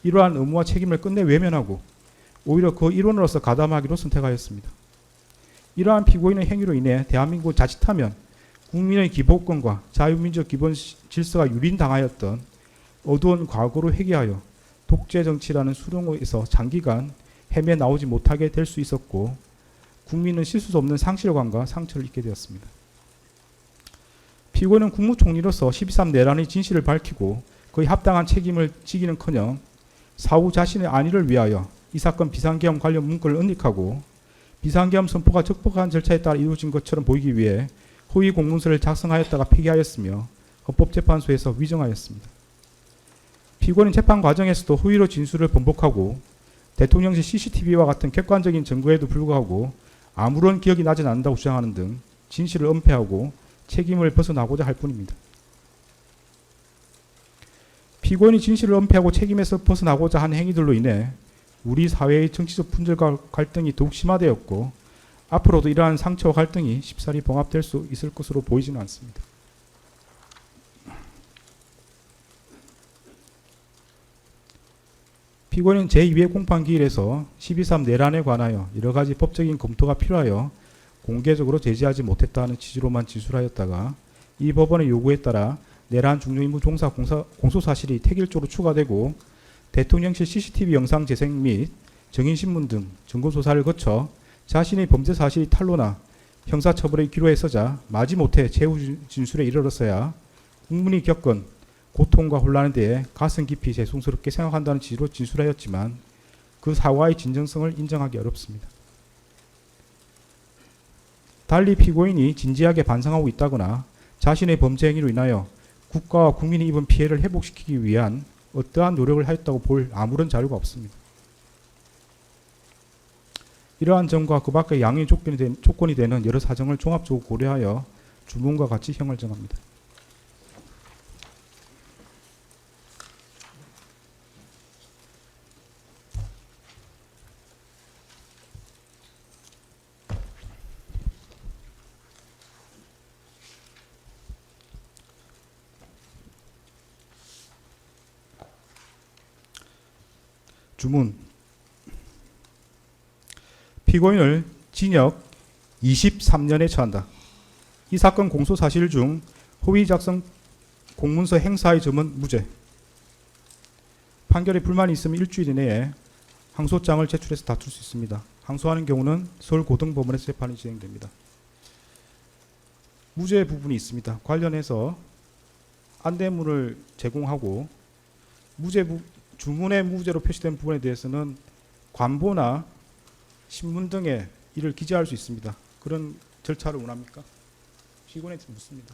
이러한 의무와 책임을 끝내 외면하고 오히려 그 일원으로서 가담하기로 선택하였습니다. 이러한 피고인의 행위로 인해 대한민국은 자칫하면 국민의 기본권과 자유민주적 기본 질서가 유린당하였던 어두운 과거로 회귀하여 독재 정치라는 수렁에서 장기간 헤매 나오지 못하게 될 수 있었고 국민은 씻을 수 없는 상실감과 상처를 입게 되었습니다. 피고인은 국무총리로서 12.3 내란의 진실을 밝히고 그의 합당한 책임을 지기는커녕 사후 자신의 안위를 위하여 이 사건 비상계엄 관련 문건을 은닉하고 비상계엄 선포가 적법한 절차에 따라 이루어진 것처럼 보이기 위해 허위 공문서를 작성하였다가 폐기하였으며 헌법재판소에서 위정하였습니다. 피고인은 재판 과정에서도 허위로 진술을 번복하고 대통령실 CCTV와 같은 객관적인 증거에도 불구하고 아무런 기억이 나지 않는다고 주장하는 등 진실을 은폐하고 책임을 벗어나고자 할 뿐입니다. 피고인이 진실을 은폐하고 책임에서 벗어나고자 한 행위들로 인해 우리 사회의 정치적 분열과 갈등이 더욱 심화되었고 앞으로도 이러한 상처와 갈등이 쉽사리 봉합될 수 있을 것으로 보이지는 않습니다. 피고인은 제2회 공판기일에서 12.3 내란에 관하여 여러 가지 법적인 검토가 필요하여 공개적으로 제지하지 못했다는 취지로만 진술하였다가 이 법원의 요구에 따라 내란 중요임무 종사 공소사실이 택일조로 추가되고 대통령실 CCTV 영상 재생 및 증인신문 등 증거조사를 거쳐 자신의 범죄 사실이 탄로나 형사처벌의 기로에 서자 마지못해 최후 진술에 이르렀어야 국민이 겪은 고통과 혼란에 대해 가슴 깊이 죄송스럽게 생각한다는 취지로 진술하였지만 그 사과의 진정성을 인정하기 어렵습니다. 달리 피고인이 진지하게 반성하고 있다거나 자신의 범죄 행위로 인하여 국가와 국민이 입은 피해를 회복시키기 위한 어떠한 노력을 하였다고 볼 아무런 자료가 없습니다. 이러한 점과 그 밖의 양의 조건이 되는 여러 사정을 종합적으로 고려하여 주문과 같이 형을 정합니다. 주문. 피고인을 징역 23년에 처한다. 이 사건 공소 사실 중 허위 작성 공문서 행사의 점은 무죄. 판결에 불만이 있으면 일주일 이내에 항소장을 제출해서 다툴 수 있습니다. 항소하는 경우는 서울고등법원에서 재판이 진행됩니다. 무죄 부분이 있습니다. 관련해서 안대문을 제공하고 주문의 무죄로 표시된 부분에 대해서는 관보나 신문 등에 이를 기재할 수 있습니다. 그런 절차를 원합니까? 피고인한테 묻습니다.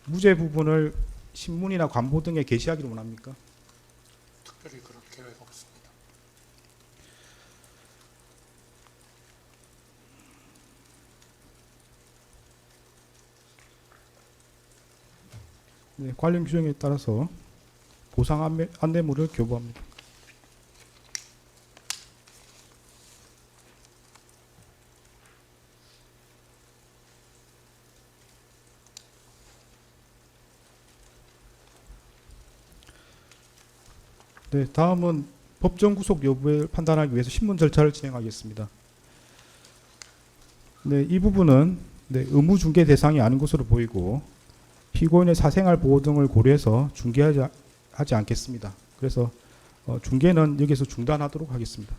무죄 부분을 신문이나 관보 등에 게시하기를 원합니까? 특별히 그럴 계획 없습니다. 네, 관련 규정에 따라서 보상 안내물을 교부합니다. 네, 다음은 법정 구속 여부를 판단하기 위해서 신문 절차를 진행하겠습니다. 네, 이 부분은 의무 중개 대상이 아닌 것으로 보이고 피고인의 사생활 보호 등을 고려해서 중개하지 않겠습니다. 그래서 중개는 여기서 중단하도록 하겠습니다.